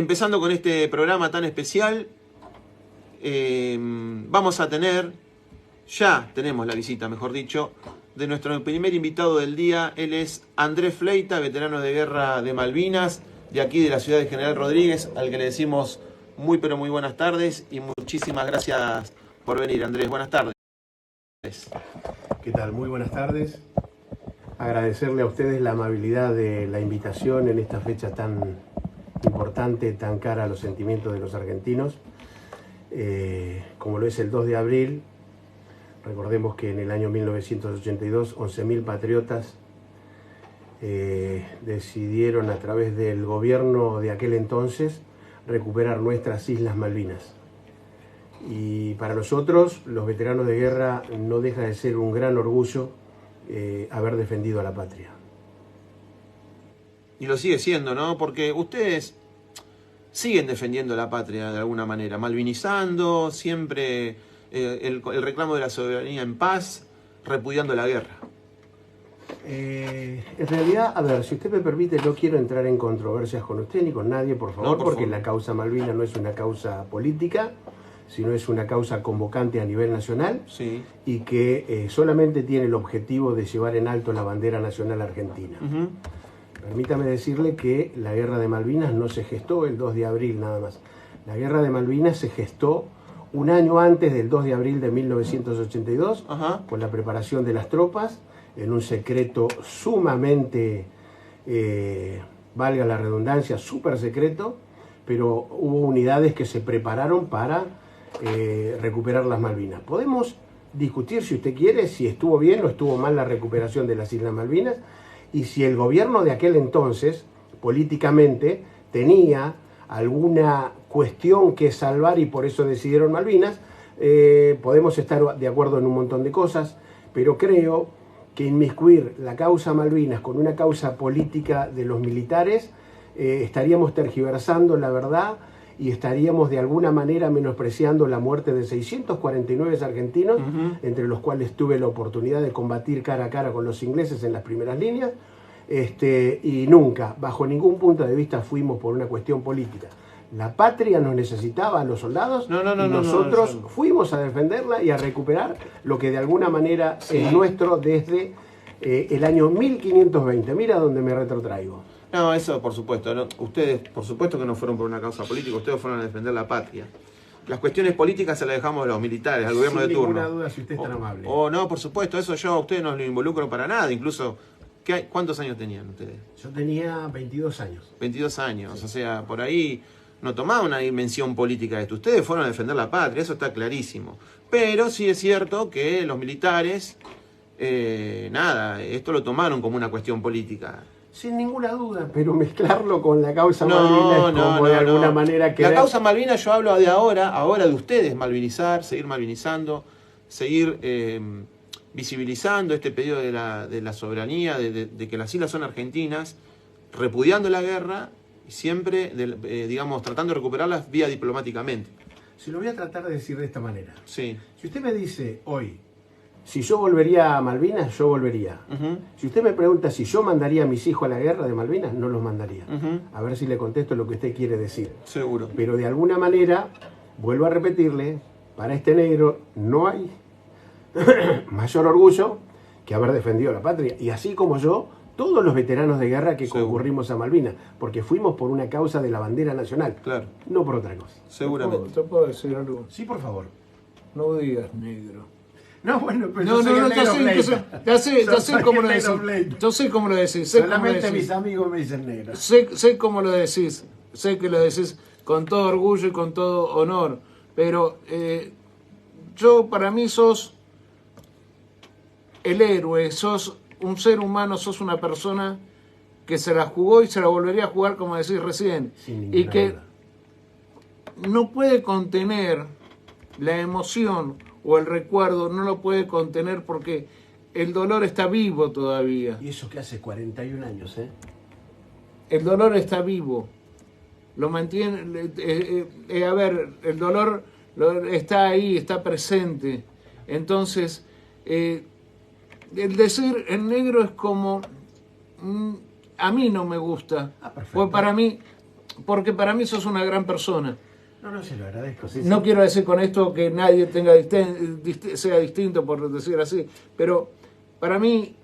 empezando con este programa tan especial, ya tenemos la visita, mejor dicho, de nuestro primer invitado del día. Él es Andrés Fleita, veterano de guerra de Malvinas, de aquí de la ciudad de General Rodríguez, al que le decimos muy pero muy buenas tardes y muchísimas gracias por venir, Andrés. Buenas tardes. ¿Qué tal? Muy buenas tardes. Agradecerle a ustedes la amabilidad de la invitación en esta fecha tan importante, tan cara a los sentimientos de los argentinos, como lo es el 2 de abril. Recordemos que en el año 1982 11.000 patriotas decidieron a través del gobierno de aquel entonces recuperar nuestras Islas Malvinas. Y para nosotros, los veteranos de guerra, no deja de ser un gran orgullo haber defendido a la patria. Y lo sigue siendo, ¿no? Porque ustedes siguen defendiendo la patria de alguna manera, malvinizando, siempre el reclamo de la soberanía en paz, repudiando la guerra. En realidad, a ver, si usted me permite, no quiero entrar en controversias con usted ni con nadie, por favor, porque la causa Malvinas no es una causa política, sino es una causa convocante a nivel nacional, sí, y que solamente tiene el objetivo de llevar en alto la bandera nacional argentina. Permítame decirle que la guerra de Malvinas no se gestó el 2 de abril nada más. La guerra de Malvinas se gestó un año antes del 2 de abril de 1982, con la preparación de las tropas, en un secreto sumamente, valga la redundancia, súper secreto, pero hubo unidades que se prepararon para recuperar las Malvinas. Podemos discutir, si usted quiere, si estuvo bien o estuvo mal la recuperación de las Islas Malvinas, y si el gobierno de aquel entonces, políticamente, tenía alguna cuestión que salvar y por eso decidieron Malvinas. Podemos estar de acuerdo en un montón de cosas, pero creo que inmiscuir la causa Malvinas con una causa política de los militares, estaríamos tergiversando la verdad y estaríamos de alguna manera menospreciando la muerte de 649 argentinos, entre los cuales tuve la oportunidad de combatir cara a cara con los ingleses en las primeras líneas, y nunca, bajo ningún punto de vista, fuimos por una cuestión política. La patria nos necesitaba a los soldados, y nosotros fuimos a defenderla y a recuperar lo que de alguna manera es nuestro desde el año 1520. Mira donde me retrotraigo. No, eso por supuesto, ¿no? Ustedes por supuesto que no fueron por una causa política, ustedes fueron a defender la patria. Las cuestiones políticas se las dejamos a los militares, al gobierno de turno. Sin ninguna duda, si usted es tan amable. No, por supuesto, eso yo a ustedes no lo involucro para nada, incluso, ¿cuántos años tenían ustedes? Yo tenía 22 años. 22 años, sí. O sea, por ahí no tomaba una dimensión política de esto. Ustedes fueron a defender la patria, eso está clarísimo. Pero sí es cierto que los militares, esto lo tomaron como una cuestión política. Sin ninguna duda, pero mezclarlo con la causa Malvinas es como de alguna manera que... La causa Malvinas yo hablo de ahora de ustedes, malvinizar, seguir malvinizando, seguir visibilizando este pedido de la soberanía, de que las islas son argentinas, repudiando la guerra y siempre, digamos, tratando de recuperarlas vía diplomáticamente. Se lo voy a tratar de decir de esta manera. Sí. Si usted me dice hoy, si yo volvería a Malvinas, yo volvería. Si usted me pregunta si yo mandaría a mis hijos a la guerra de Malvinas, no los mandaría. A ver si le contesto lo que usted quiere decir. Seguro. Pero de alguna manera, vuelvo a repetirle, para este negro no hay mayor orgullo que haber defendido la patria. Y así como yo, todos los veteranos de guerra que concurrimos a Malvinas, porque fuimos por una causa de la bandera nacional, no por otra cosa. Seguramente. ¿Te puedo decir algo? Sí, por favor. No digas negro. No, bueno, pero no, ya sé cómo lo decís. Yo sé cómo lo decís. Solamente mis amigos me dicen negro. Sé cómo lo decís. Sé que lo decís con todo orgullo y con todo honor. Pero para mí sos el héroe, sos un ser humano, sos una persona que se la jugó y se la volvería a jugar, como decís recién. Y que no puede contener la emoción o el recuerdo, no lo puede contener porque el dolor está vivo todavía. Y eso que hace 41 años, ¿eh? El dolor está vivo. Lo mantiene. A ver, el dolor está ahí, está presente. Entonces, el decir el negro es como. A mí no me gusta. Pues para mí, porque para mí sos una gran persona. No, se lo agradezco. Sí, no quiero decir con esto que nadie sea distinto, por decir así, pero para mí,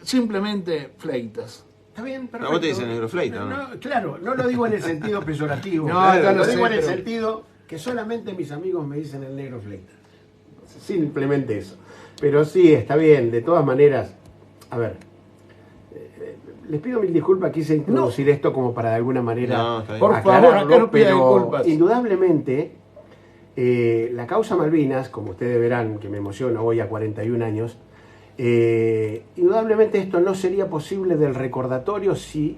simplemente Fleitas. Está bien, pero vos te dicen negro Fleita, ¿no? Claro, no lo digo en el sentido peyorativo. No, claro, lo sé, digo en el sentido que solamente mis amigos me dicen el negro Fleitas. Simplemente eso. Pero sí, está bien, de todas maneras. A ver, les pido mil disculpas, quise introducir esto como para de alguna manera por favor, acá no pida pero disculpas. Indudablemente, la causa Malvinas, como ustedes verán, que me emociona hoy a 41 años, indudablemente esto no sería posible del recordatorio si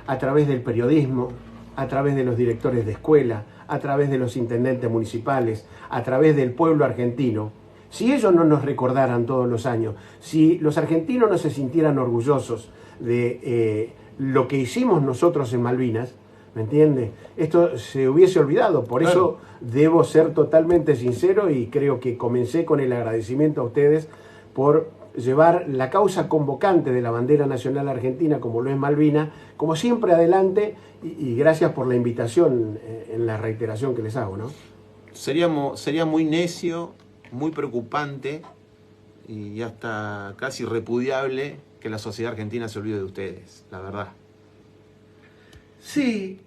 a través del periodismo, a través de los directores de escuela, a través de los intendentes municipales, a través del pueblo argentino, si ellos no nos recordaran todos los años, si los argentinos no se sintieran orgullosos de lo que hicimos nosotros en Malvinas, ¿me entiende? Esto se hubiese olvidado. Por eso debo ser totalmente sincero y creo que comencé con el agradecimiento a ustedes por llevar la causa convocante de la bandera nacional argentina, como lo es Malvinas, como siempre adelante, y gracias por la invitación en la reiteración que les hago, ¿no? Sería muy necio, muy preocupante y hasta casi repudiable que la sociedad argentina se olvide de ustedes, la verdad. Sí,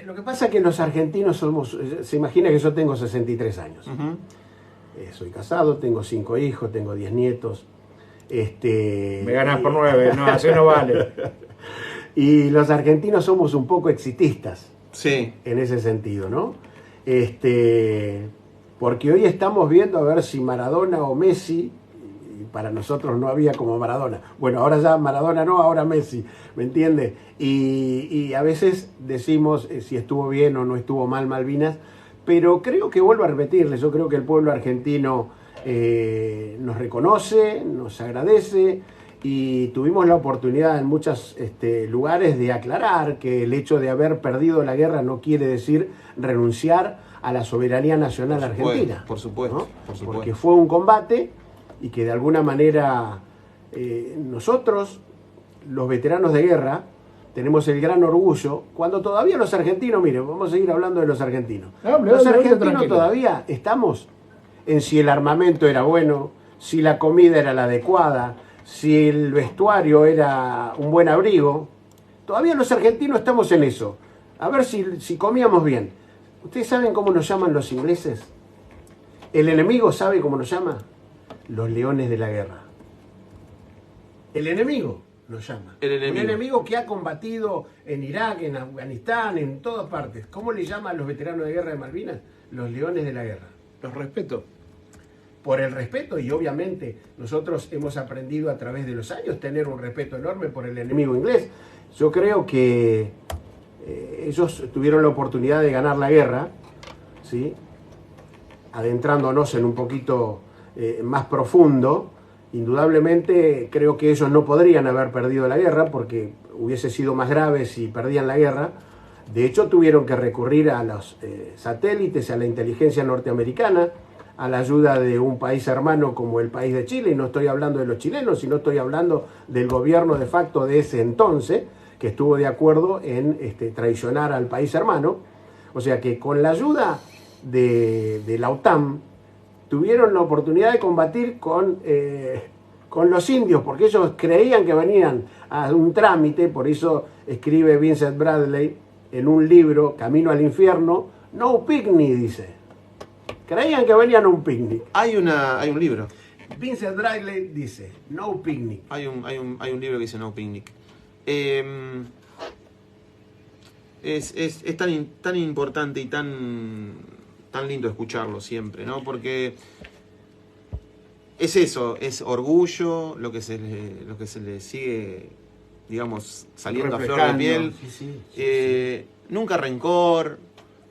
lo que pasa es que los argentinos somos, se imagina que yo tengo 63 años. Soy casado, tengo 5 hijos, tengo 10 nietos. Me ganas por 9, no, así no vale. Y los argentinos somos un poco exitistas. Sí. En ese sentido, ¿no? Porque hoy estamos viendo a ver si Maradona o Messi, y para nosotros no había como Maradona. Bueno, ahora ya Maradona no, ahora Messi, ¿me entiende? Y a veces decimos si estuvo bien o no estuvo mal Malvinas, pero creo que vuelvo a repetirles, yo creo que el pueblo argentino nos reconoce, nos agradece, y tuvimos la oportunidad en muchos lugares de aclarar que el hecho de haber perdido la guerra no quiere decir renunciar a la soberanía nacional argentina. Por supuesto, ¿no? por supuesto. Porque fue un combate y que de alguna manera nosotros, los veteranos de guerra, tenemos el gran orgullo, cuando todavía los argentinos, miren, vamos a seguir hablando de los argentinos. Los argentinos todavía estamos en si el armamento era bueno, si la comida era la adecuada, si el vestuario era un buen abrigo. Todavía los argentinos estamos en eso. A ver si comíamos bien. ¿Ustedes saben cómo nos llaman los ingleses? ¿El enemigo sabe cómo nos llama? Los leones de la guerra. El enemigo nos llama. El enemigo. Un enemigo que ha combatido en Irak, en Afganistán, en todas partes. ¿Cómo le llaman a los veteranos de guerra de Malvinas? Los leones de la guerra. Los respeto. Por el respeto, y obviamente nosotros hemos aprendido a través de los años tener un respeto enorme por el enemigo inglés. Yo creo que ellos tuvieron la oportunidad de ganar la guerra, ¿sí? Adentrándonos en un poquito más profundo. Indudablemente creo que ellos no podrían haber perdido la guerra porque hubiese sido más grave si perdían la guerra. De hecho, tuvieron que recurrir a los satélites, a la inteligencia norteamericana, a la ayuda de un país hermano como el país de Chile, y no estoy hablando de los chilenos, sino estoy hablando del gobierno de facto de ese entonces, que estuvo de acuerdo en traicionar al país hermano. O sea que con la ayuda de la OTAN tuvieron la oportunidad de combatir con los indios, porque ellos creían que venían a un trámite. Por eso escribe Vincent Bradley en un libro, Camino al Infierno, no picnic, dice. Creían que venían a un picnic. Hay un libro. Vincent Bradley dice, no picnic. Hay un libro que dice no picnic. Es tan importante y tan lindo escucharlo siempre, ¿no? Porque es eso, es orgullo, lo que se le sigue, digamos, saliendo a flor de piel. Sí. Nunca rencor,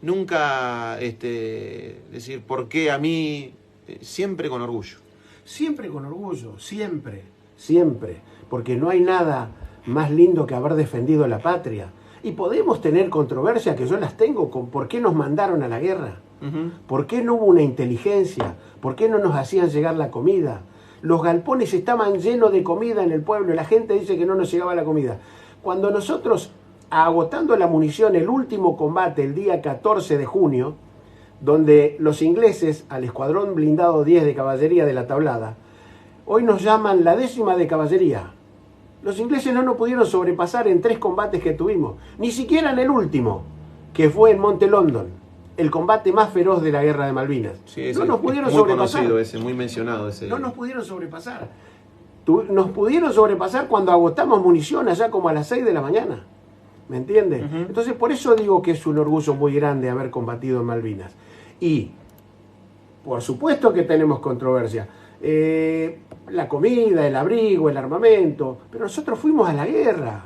nunca decir por qué a mí, siempre con orgullo. Siempre con orgullo, siempre, porque no hay nada más lindo que haber defendido la patria. Y podemos tener controversia, que yo las tengo, con por qué nos mandaron a la guerra, por qué no hubo una inteligencia, por qué no nos hacían llegar la comida. Los galpones estaban llenos de comida en el pueblo y la gente dice que no nos llegaba la comida. Cuando nosotros agotando la munición, el último combate el día 14 de junio, donde los ingleses al escuadrón blindado 10 de caballería de la Tablada, hoy nos llaman la 10ª de caballería. Los ingleses no nos pudieron sobrepasar en 3 combates que tuvimos, ni siquiera en el último, que fue en Monte London, el combate más feroz de la Guerra de Malvinas. Sí, no nos pudieron muy sobrepasar. Conocido ese, muy mencionado ese. No nos pudieron sobrepasar. Nos pudieron sobrepasar cuando agotamos munición allá como a las 6 de la mañana. ¿Me entiendes? Entonces, por eso digo que es un orgullo muy grande haber combatido en Malvinas. Y, por supuesto que tenemos controversia. La comida, el abrigo, el armamento. Pero nosotros fuimos a la guerra.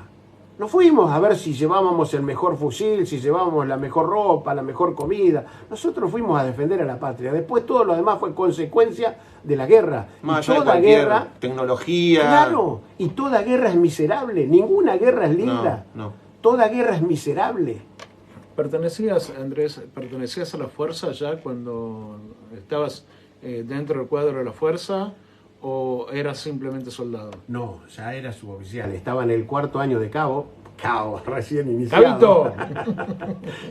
No fuimos a ver si llevábamos el mejor fusil, si llevábamos la mejor ropa, la mejor comida. Nosotros fuimos a defender a la patria. Después todo lo demás fue consecuencia de la guerra. Más y allá toda de cualquier guerra, tecnología. claro, y toda guerra es miserable. Ninguna guerra es linda. No. Toda guerra es miserable. ¿Pertenecías, Andrés, a la fuerza ya cuando estabas dentro del cuadro de la fuerza o eras simplemente soldado? No, ya era suboficial. Estaba en el 4º año de cabo, recién iniciado. ¡Cabito!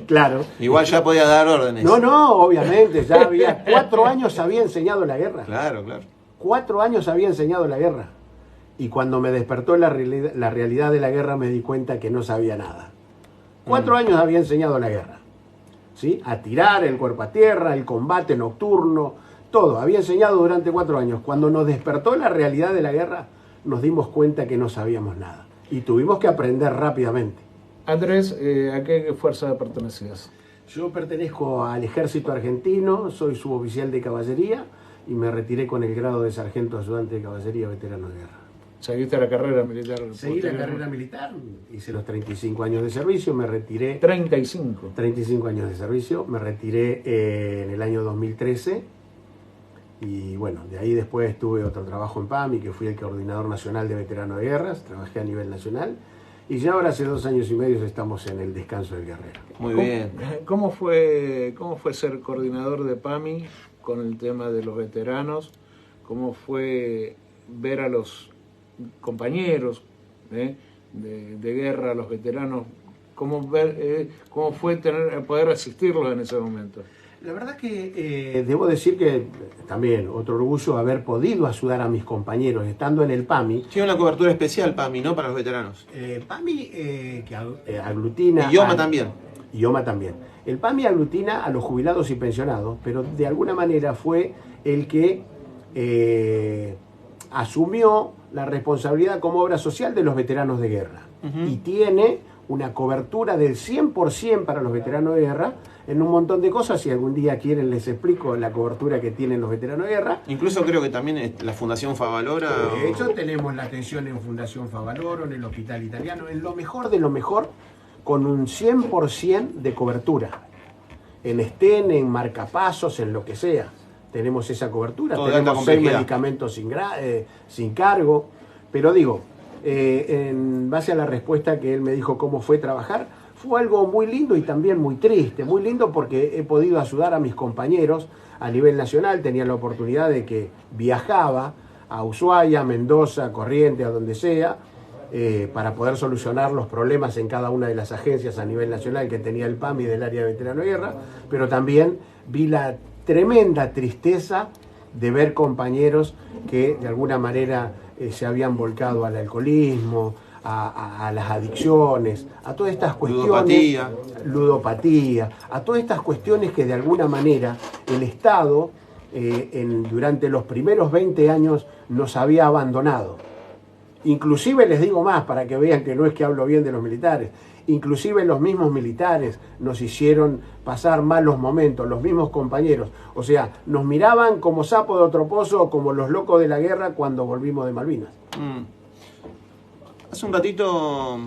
Claro. Igual ya podía dar órdenes. No, obviamente, ya había 4 años había enseñado la guerra. Claro. 4 años había enseñado la guerra. Y cuando me despertó la realidad de la guerra me di cuenta que no sabía nada. 4 años había enseñado la guerra. ¿Sí? A tirar, el cuerpo a tierra, el combate nocturno, todo. Había enseñado durante 4 años. Cuando nos despertó la realidad de la guerra, nos dimos cuenta que no sabíamos nada. Y tuvimos que aprender rápidamente. Andrés, ¿a qué fuerza pertenecías? Yo pertenezco al ejército argentino, soy suboficial de caballería y me retiré con el grado de sargento ayudante de caballería veterano de guerra. ¿Seguiste la carrera militar? Seguí la carrera militar, hice los 35 años de servicio, me retiré. 35. 35 años de servicio, me retiré en el año 2013 y bueno, de ahí después tuve otro trabajo en PAMI, que fui el coordinador nacional de veteranos de guerras, trabajé a nivel nacional y ya ahora hace 2 años y medio estamos en el descanso del guerrero. Muy bien. ¿Cómo fue ser coordinador de PAMI con el tema de los veteranos? ¿Cómo fue ver a los compañeros de guerra, los veteranos? ¿Cómo fue poder asistirlos en ese momento? La verdad que debo decir que también otro orgullo haber podido ayudar a mis compañeros estando en el PAMI. Tiene una cobertura especial PAMI, ¿no? Para los veteranos. PAMI que aglutina... IOMA también. IOMA también. El PAMI aglutina a los jubilados y pensionados, pero de alguna manera fue el que asumió la responsabilidad como obra social de los veteranos de guerra. Y tiene una cobertura del 100% para los veteranos de guerra en un montón de cosas. Si algún día quieren les explico la cobertura que tienen los veteranos de guerra. Incluso creo que también la Fundación Favalora. De hecho tenemos la atención en Fundación Favaloro, en el Hospital Italiano, en lo mejor de lo mejor, con un 100% de cobertura. En Estén, en marcapasos, en lo que sea. Tenemos esa cobertura, Todo tenemos 6 medicamentos sin cargo, pero digo, en base a la respuesta que él me dijo cómo fue trabajar, fue algo muy lindo y también muy triste. Muy lindo porque he podido ayudar a mis compañeros a nivel nacional, tenía la oportunidad de que viajaba a Ushuaia, Mendoza, Corrientes, a donde sea, para poder solucionar los problemas en cada una de las agencias a nivel nacional que tenía el PAMI del área de veterano de guerra, pero también vi la tremenda tristeza de ver compañeros que de alguna manera se habían volcado al alcoholismo, a las adicciones, a todas estas cuestiones, ludopatía, a todas estas cuestiones que de alguna manera el Estado durante los primeros 20 años nos había abandonado. Inclusive les digo más para que vean que no es que hablo bien de los militares, inclusive los mismos militares nos hicieron pasar malos momentos, los mismos compañeros. O sea, nos miraban como sapo de otro pozo, como los locos de la guerra cuando volvimos de Malvinas. Hace un ratito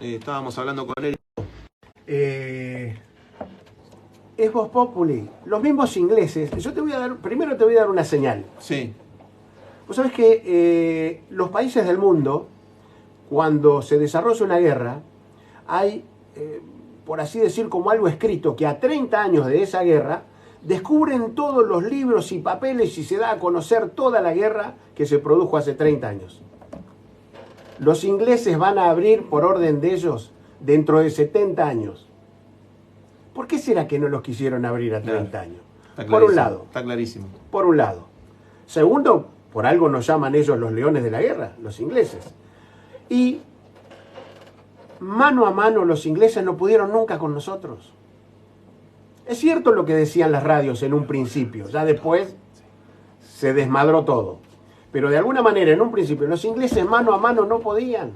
estábamos hablando con él. Es Vox Populi. Los mismos ingleses. Primero te voy a dar una señal. Sí. Vos sabés que los países del mundo, cuando se desarrolla una guerra, hay, por así decir, como algo escrito, que a 30 años de esa guerra, descubren todos los libros y papeles y se da a conocer toda la guerra que se produjo hace 30 años. Los ingleses van a abrir, por orden de ellos, dentro de 70 años. ¿Por qué será que no los quisieron abrir a 30 Claro. años? Está Por un lado. Está clarísimo. Por un lado. Segundo, por algo nos llaman ellos los leones de la guerra, los ingleses. Y mano a mano los ingleses no pudieron nunca con nosotros. Es cierto lo que decían las radios en un principio, ya después se desmadró todo. Pero de alguna manera, en un principio, los ingleses mano a mano no podían.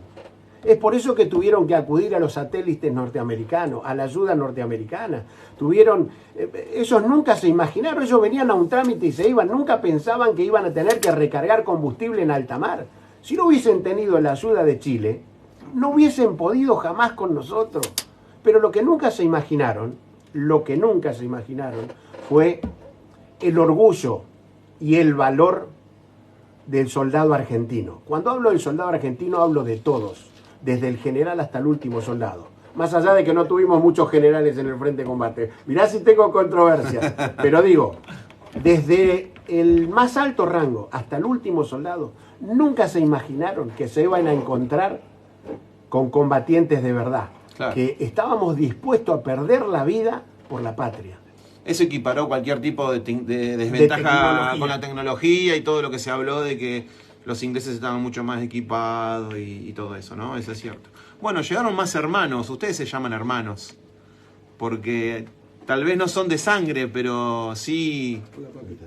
Es por eso que tuvieron que acudir a los satélites norteamericanos, a la ayuda norteamericana. Ellos nunca se imaginaron, ellos venían a un trámite y se iban, nunca pensaban que iban a tener que recargar combustible en alta mar. Si no hubiesen tenido la ayuda de Chile, no hubiesen podido jamás con nosotros. Pero lo que nunca se imaginaron fue el orgullo y el valor del soldado argentino. Cuando hablo del soldado argentino hablo de todos, desde el general hasta el último soldado. Más allá de que no tuvimos muchos generales en el frente de combate. Mirá si tengo controversias, pero digo, desde el más alto rango hasta el último soldado, nunca se imaginaron que se iban a encontrar con combatientes de verdad, Claro. que estábamos dispuestos a perder la vida por la patria. Eso equiparó cualquier tipo de desventaja De con la tecnología y todo lo que se habló de que los ingleses estaban mucho más equipados y todo eso, ¿no? Eso es cierto. Bueno, llegaron más hermanos. Ustedes se llaman hermanos. Porque tal vez no son de sangre, pero sí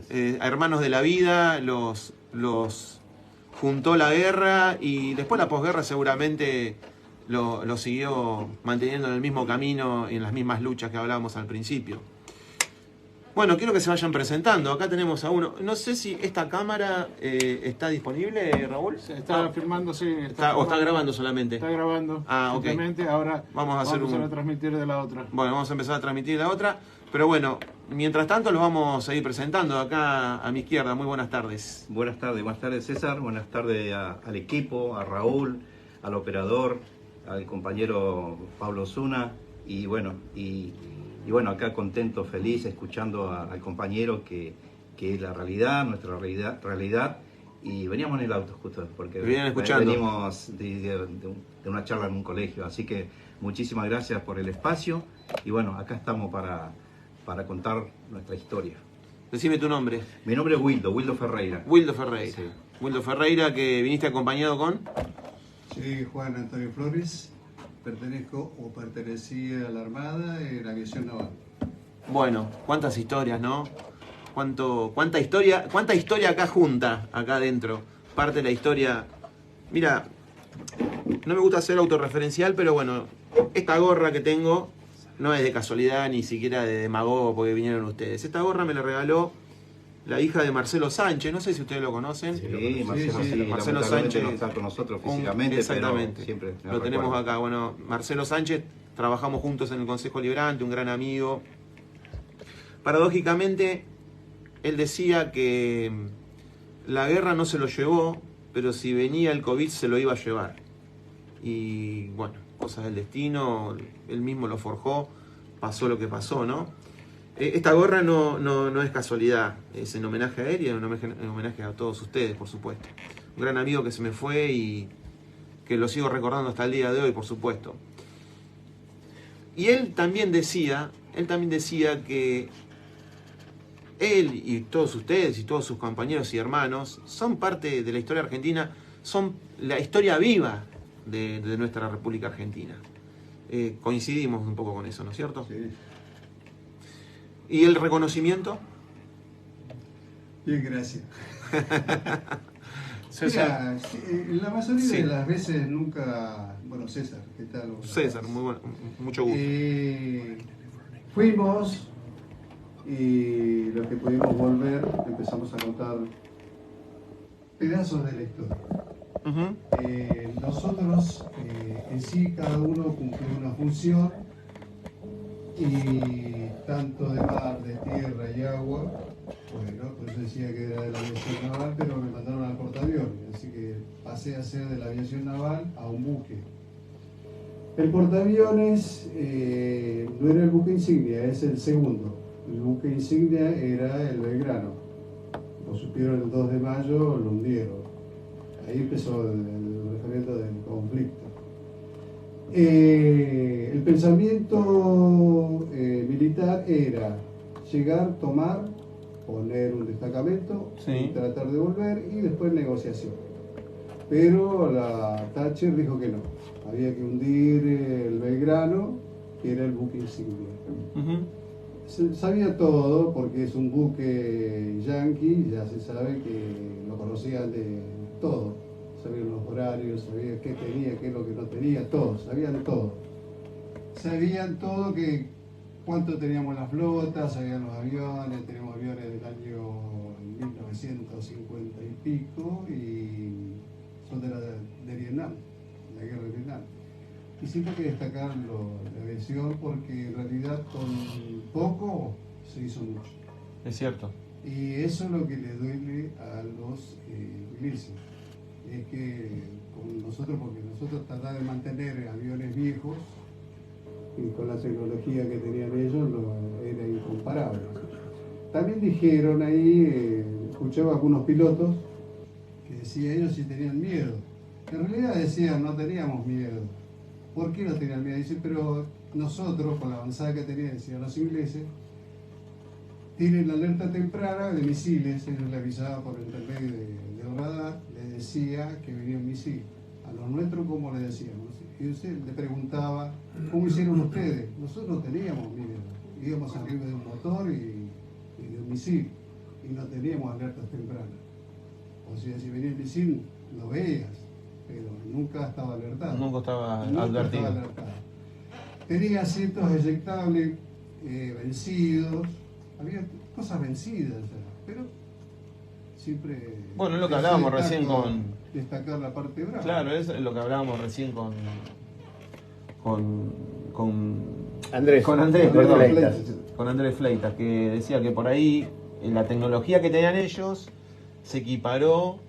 hermanos de la vida. Los juntó la guerra y después la posguerra seguramente lo siguió manteniendo en el mismo camino y en las mismas luchas que hablábamos al principio. Bueno, quiero que se vayan presentando. Acá tenemos a uno. No sé si esta cámara está disponible, Raúl. Está filmando, sí. ¿O está grabando solamente? Está grabando. Ah, ok. Simplemente ahora Vamos a empezar a transmitir de la otra. Bueno, vamos a empezar a transmitir la otra. Pero bueno, mientras tanto los vamos a ir presentando. Acá a mi izquierda, muy buenas tardes. Buenas tardes César, buenas tardes al equipo, a Raúl, al operador, al compañero Pablo Zuna y bueno, acá contento, feliz, escuchando al compañero que es la realidad, nuestra realidad, y veníamos en el auto justo, porque venimos de una charla en un colegio, así que muchísimas gracias por el espacio, y bueno, acá estamos para contar nuestra historia. Decime tu nombre. Mi nombre es Wildo Ferreira. Wildo Ferreira. Sí. Wildo Ferreira, que viniste acompañado con... Soy Juan Antonio Flores, pertenecí a la Armada en aviación naval. Bueno, cuántas historias, ¿no? Cuánta historia acá junta, acá adentro. Parte de la historia... Mira, no me gusta ser autorreferencial, pero bueno, esta gorra que tengo no es de casualidad ni siquiera de demagogo porque vinieron ustedes. Esta gorra me la regaló la hija de Marcelo Sánchez, no sé si ustedes lo conocen. Sí, Marcelo Sánchez no está con nosotros físicamente, exactamente, pero siempre lo tenemos acá. Bueno, Marcelo Sánchez, trabajamos juntos en el Consejo Liberante, un gran amigo. Paradójicamente, él decía que la guerra no se lo llevó, pero si venía el COVID se lo iba a llevar. Y bueno, cosas del destino, él mismo lo forjó, pasó lo que pasó, ¿no? Esta gorra no es casualidad, es en homenaje a él y en homenaje a todos ustedes, por supuesto. Un gran amigo que se me fue y que lo sigo recordando hasta el día de hoy, por supuesto. Y él también decía que él y todos ustedes y todos sus compañeros y hermanos son parte de la historia argentina, son la historia viva de nuestra República Argentina. Coincidimos un poco con eso, ¿no es cierto? Sí. ¿Y el reconocimiento? Bien, gracias. César. Mira, la mayoría Sí. de las veces nunca... Bueno, César, ¿qué tal? Buenas César, tardes. muy bueno, mucho gusto. Fuimos y lo que pudimos volver empezamos a contar pedazos de la historia. Ujú. Nosotros en sí cada uno cumplió una función y tanto de mar, de tierra y agua, bueno, por eso decía que era de la aviación naval, pero me mandaron al portaaviones, así que pasé a ser de la aviación naval a un buque. El portaaviones no era el buque insignia, es el segundo. El buque insignia era el Belgrano. Lo supieron el 2 de mayo, lo hundieron. Ahí empezó el referente del conflicto. El pensamiento militar era llegar, tomar, poner un destacamento, y tratar de volver y después negociación. Pero la Thatcher dijo que no, había que hundir el Belgrano, que era el buque insignia. Sabía todo porque es un buque yanqui, ya se sabe que lo conocían de todo. Sabían los horarios, sabían qué tenía, qué es lo que no tenía, todo, sabían todo. Sabían todo, que cuánto teníamos la flota, sabían los aviones, teníamos aviones del año 1950 y pico, y son de Vietnam, la guerra de Vietnam. Y siempre hay que destacar la aviación porque en realidad con poco se hizo mucho. Es cierto. Y eso es lo que le duele a los ingleses. Es que con nosotros, porque nosotros tratamos de mantener aviones viejos y con la tecnología que tenían ellos era incomparable. También dijeron ahí, escuchaba algunos pilotos que decían ellos sí tenían miedo. En realidad decían no teníamos miedo. ¿Por qué no tenían miedo? Dicen, pero nosotros, con la avanzada que tenían, decían los ingleses, tienen la alerta temprana de misiles, ellos le avisaban por intermedio del radar, les decía que venía un misil. A los nuestros, ¿cómo le decíamos? Y usted le preguntaba, ¿cómo hicieron ustedes? Nosotros teníamos miedo, íbamos arriba de un motor y de un misil, y no teníamos alertas tempranas. O sea, si venía el misil, lo veías, pero nunca estaba alertado. Nunca estaba advertido. Tenía asientos eyectables vencidos, había cosas vencidas ya, pero siempre... Bueno, es lo que hablábamos recién con... Destacar la parte brava. Claro, es lo que hablábamos recién con Andrés Fleitas. Con Andrés Fleitas, que decía que por ahí la tecnología que tenían ellos se equiparó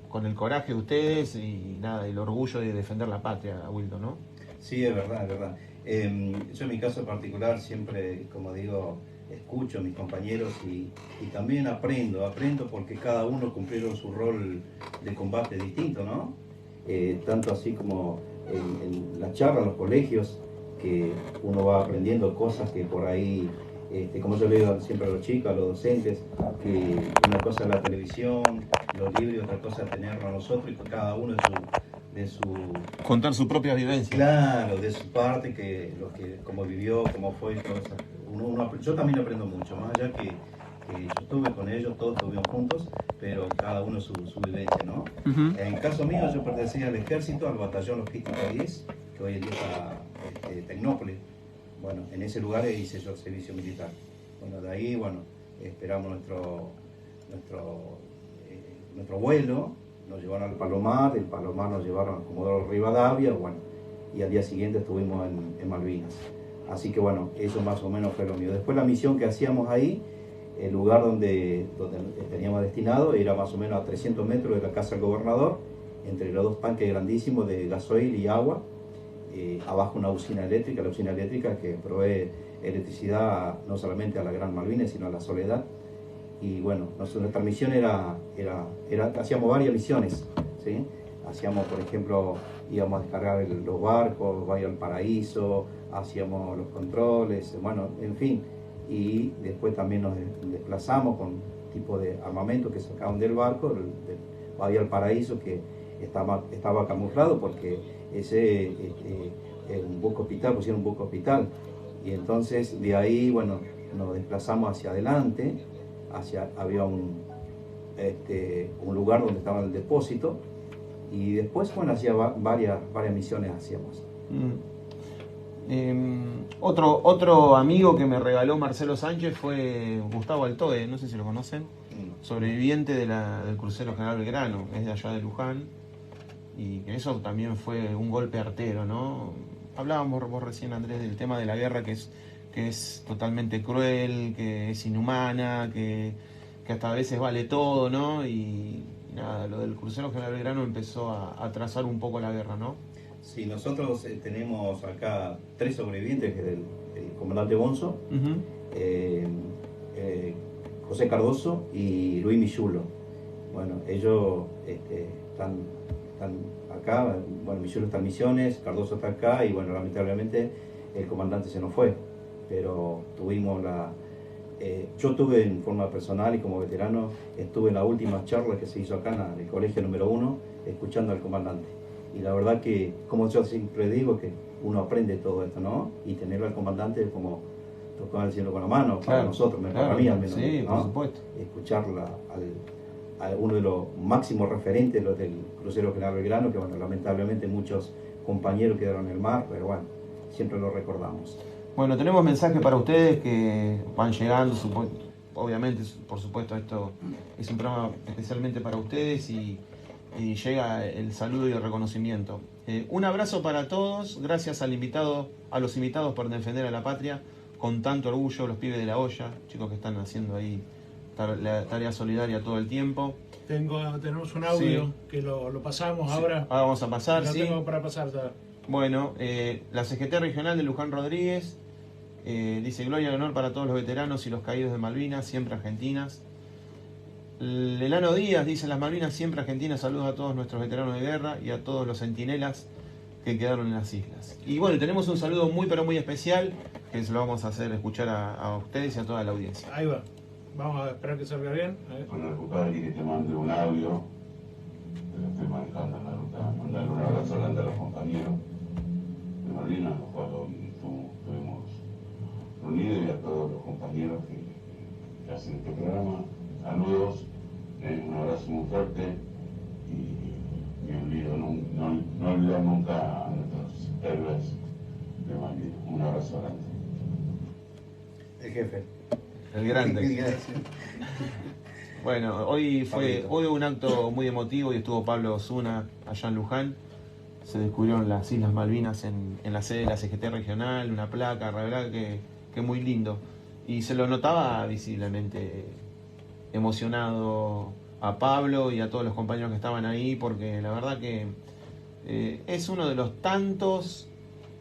con el coraje de ustedes y nada, el orgullo de defender la patria, Wilton, ¿no? Sí, es verdad, es verdad. Yo en mi caso particular siempre, como digo, escucho a mis compañeros y también aprendo porque cada uno cumplieron su rol de combate distinto, ¿no? Tanto así como en las charlas, en los colegios, que uno va aprendiendo cosas que por ahí, como yo le digo siempre a los chicos, a los docentes, que una cosa es la televisión, los libros, y otra cosa es tenerlo a nosotros y cada uno de su Contar su propia vivencia. Claro, de su parte, cómo vivió, cómo fue, todo eso. Yo también aprendo mucho, más allá que yo estuve con ellos, todos estuvimos juntos, pero cada uno su vivencia, ¿no? En el caso mío, yo pertenecía al ejército, al batallón logístico 10, que hoy en día está Tecnópolis. Bueno, en ese lugar hice yo el servicio militar. Bueno, de ahí, esperamos nuestro vuelo, nos llevaron al Palomar, del Palomar nos llevaron a Comodoro Rivadavia, y al día siguiente estuvimos en Malvinas. Así que eso más o menos fue lo mío. Después la misión que hacíamos ahí, el lugar donde teníamos destinado, era más o menos a 300 metros de la casa del gobernador, entre los dos tanques grandísimos de gasoil y agua, abajo una usina eléctrica, la usina eléctrica que provee electricidad no solamente a la Gran Malvinas, sino a la Soledad. Y nuestra misión hacíamos varias misiones, ¿sí? Hacíamos, por ejemplo, íbamos a descargar los barcos, Bahía del Paraíso, hacíamos los controles, en fin. Y después también nos desplazamos con tipo de armamento que sacaban del barco, del Bahía del Paraíso, que estaba camuflado porque ese un buque hospital, pusieron un buque hospital. Y entonces de ahí, nos desplazamos hacia adelante, había un lugar donde estaba el depósito, y después hacía varias misiones hacíamos. Otro amigo que me regaló Marcelo Sánchez fue Gustavo Altoe, no sé si lo conocen, sobreviviente del crucero General Belgrano, es de allá de Luján, y que eso también fue un golpe artero, ¿no? Hablábamos vos recién, Andrés, del tema de la guerra, que es totalmente cruel, que es inhumana, que hasta a veces vale todo, ¿no? Y nada, lo del crucero General Belgrano empezó a trazar un poco la guerra, ¿no? Sí, nosotros tenemos acá 3 sobrevivientes, que es el comandante Bonzo, José Cardoso y Luis Millulo. Ellos están están acá, bueno, Misiones está en Misiones, Cardoso está acá, y bueno, lamentablemente el comandante se nos fue, pero tuvimos yo tuve en forma personal y como veterano, estuve en la última charla que se hizo acá en el colegio número 1, escuchando al comandante. Y la verdad que, como yo siempre digo, que uno aprende todo esto, ¿no? Y tenerlo al comandante como tocar el cielo con la mano, para Claro, nosotros, claro, para mí al menos, sí, ¿no? por supuesto. Escucharla a uno de los máximos referentes del crucero General Belgrano, que bueno, lamentablemente muchos compañeros quedaron en el mar, pero bueno, siempre lo recordamos. Bueno, tenemos mensajes para ustedes que van llegando, obviamente, por supuesto, esto es un programa especialmente para ustedes y llega el saludo y el reconocimiento. Un abrazo para todos, gracias a los invitados por defender a la patria con tanto orgullo, los pibes de la olla, chicos que están haciendo ahí la tarea solidaria todo el tiempo. Tenemos un audio, sí, que lo pasamos, sí, ahora. Ahora vamos a pasar, sí. Lo tengo para pasar. Bueno, la CGT regional de Luján Rodríguez dice: gloria y honor para todos los veteranos y los caídos de Malvinas, siempre argentinas. Lelano Díaz dice: las Malvinas siempre argentinas, saludos a todos nuestros veteranos de guerra y a todos los centinelas que quedaron en las islas. Y bueno, tenemos un saludo muy pero muy especial que se lo vamos a hacer escuchar a ustedes y a toda la audiencia. Ahí va, vamos a esperar que salga bien. Bueno, recuperar y que te mande un audio, te lo estoy manejando en la ruta, mandarle un abrazo grande a los compañeros de Malvinas, los cuales hoy estuvimos reunidos, y a todos los compañeros que hacen este programa. Saludos, un abrazo muy fuerte y no olvidar nunca a nuestros héroes de Malvinas. Un abrazo grande. El jefe. El grande. Bueno, hoy hubo un acto muy emotivo y estuvo Pablo Osuna allá en Luján. Se descubrieron las Islas Malvinas en la sede de la CGT regional, una placa, la verdad que muy lindo. Y se lo notaba visiblemente emocionado a Pablo y a todos los compañeros que estaban ahí, porque la verdad que es uno de los tantos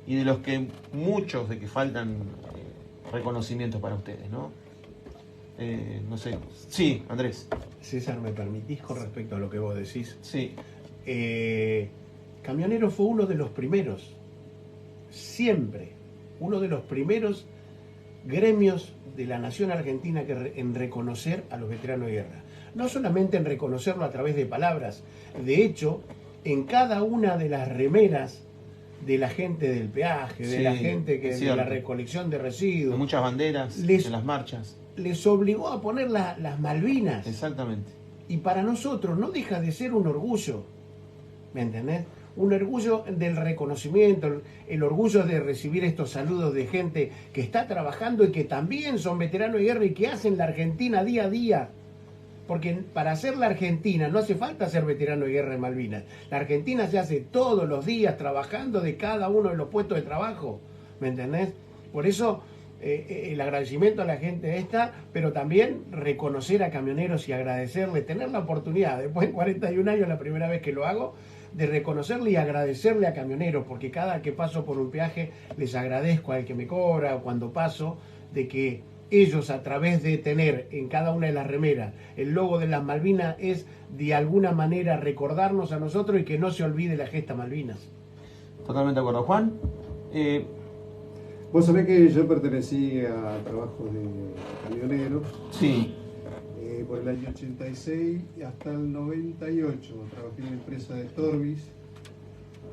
y de los que muchos de que faltan reconocimientos para ustedes, ¿no? No sé. Sí, Andrés. César, ¿me permitís con respecto a lo que vos decís? Sí. Camionero fue uno de los primeros, siempre, uno de los primeros gremios de la nación argentina en reconocer a los veteranos de guerra. No solamente en reconocerlo a través de palabras, de hecho, en cada una de las remeras de la gente del peaje, de la gente de la recolección de residuos, muchas banderas en las marchas, les obligó a poner las Malvinas. Exactamente. Y para nosotros no deja de ser un orgullo, ¿me entendés? Un orgullo del reconocimiento, el orgullo de recibir estos saludos de gente que está trabajando y que también son veteranos de guerra y que hacen la Argentina día a día. Porque para hacer la Argentina no hace falta ser veterano de guerra en Malvinas. La Argentina se hace todos los días trabajando de cada uno de los puestos de trabajo, ¿me entendés? Por eso el agradecimiento a la gente esta, pero también reconocer a camioneros y agradecerle, tener la oportunidad, después de 41 años, la primera vez que lo hago, de reconocerle y agradecerle a camioneros, porque cada que paso por un peaje les agradezco al que me cobra o cuando paso, de que ellos, a través de tener en cada una de las remeras el logo de las Malvinas, es de alguna manera recordarnos a nosotros y que no se olvide la gesta Malvinas. Totalmente de acuerdo. Juan, vos sabés que yo pertenecí a trabajo de camionero. Sí. Por el año 86 hasta el 98 trabajé en la empresa de Torbis,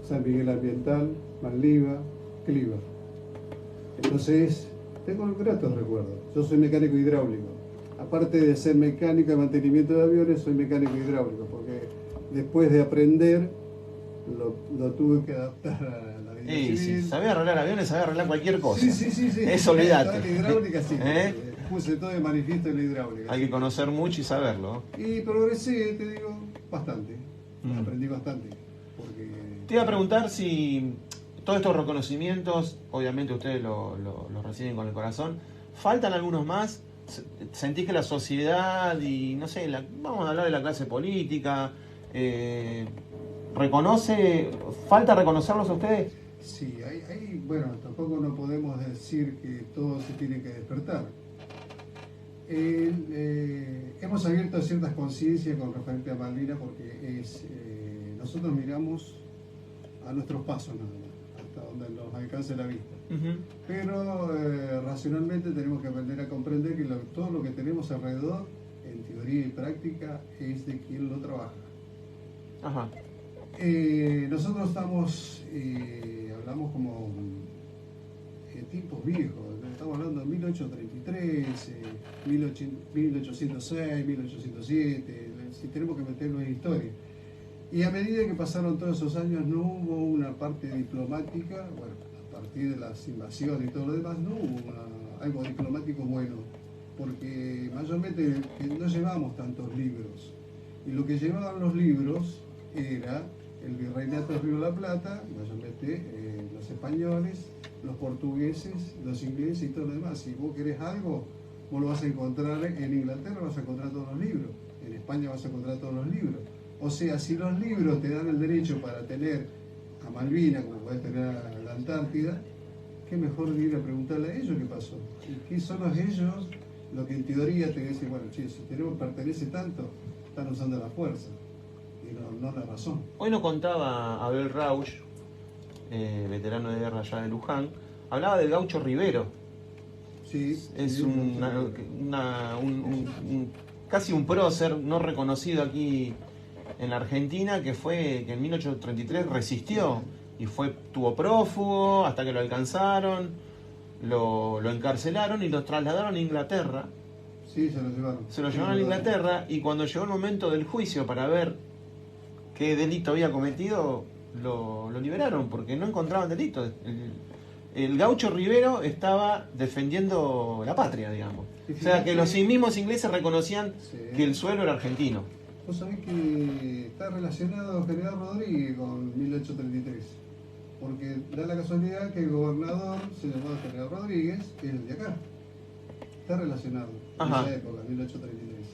San Miguel Ambiental, Manliva, Cliva. Entonces, tengo gratos recuerdos. Yo soy mecánico hidráulico. Aparte de ser mecánico de mantenimiento de aviones, soy mecánico hidráulico, porque después de aprender, lo tuve que adaptar a la vida civil. Si sabés arreglar aviones, sabés arreglar cualquier cosa. Sí. Eso olvidate. La hidráulica sí. Puse todo de manifiesto en la hidráulica. Hay que conocer mucho y saberlo. Y progresé, te digo, bastante. Aprendí bastante. Te iba a preguntar si todos estos reconocimientos, obviamente ustedes los reciben con el corazón, ¿faltan algunos más? ¿Sentís que la sociedad y, no sé, vamos a hablar de la clase política, falta reconocerlos a ustedes? Sí, bueno, tampoco no podemos decir que todo se tiene que despertar. Hemos abierto ciertas conciencias con referente a Malvinas porque es nosotros miramos a nuestros pasos nada más, hasta donde nos alcance la vista. Pero racionalmente tenemos que aprender a comprender que todo lo que tenemos alrededor, en teoría y práctica, es de quien lo trabaja. Ajá. Nosotros hablamos como tipos viejos, estamos hablando de 1833, 1806, 1807, si tenemos que meternos en historia. Y a medida que pasaron todos esos años no hubo una parte diplomática, bueno, a partir de las invasiones y todo lo demás, no hubo algo diplomático bueno, porque mayormente no llevamos tantos libros. Y lo que llevaban los libros era el virreinato del Río de la Plata, mayormente los españoles, los portugueses, los ingleses y todo lo demás. Si vos querés algo, vos lo vas a encontrar en Inglaterra, vas a encontrar todos los libros, en España vas a encontrar todos los libros. O sea, si los libros te dan el derecho para tener a Malvinas, como podés tener a la Antártida, qué mejor ir a preguntarle a ellos qué pasó. ¿Y qué son ellos? Lo que en teoría te dicen, bueno, che, si tenemos pertenece tanto, están usando la fuerza y no la razón. Hoy nos contaba Abel Rauch, veterano de guerra allá de Luján, hablaba del gaucho Rivero. Sí, Es sí, casi un prócer no reconocido aquí en la Argentina, que en 1833 resistió y tuvo prófugo hasta que lo alcanzaron, lo encarcelaron y lo trasladaron a Inglaterra. Sí, se lo llevaron. Se lo llevaron a Inglaterra y cuando llegó el momento del juicio para ver qué delito había cometido, lo liberaron porque no encontraban delito. El gaucho Rivero estaba defendiendo la patria, digamos. O sea que los mismos ingleses reconocían que el suelo era argentino. Vos sabés que está relacionado General Rodríguez con 1833, porque da la casualidad que el gobernador se llamaba General Rodríguez, que es el de acá. Está relacionado en esa época, 1833.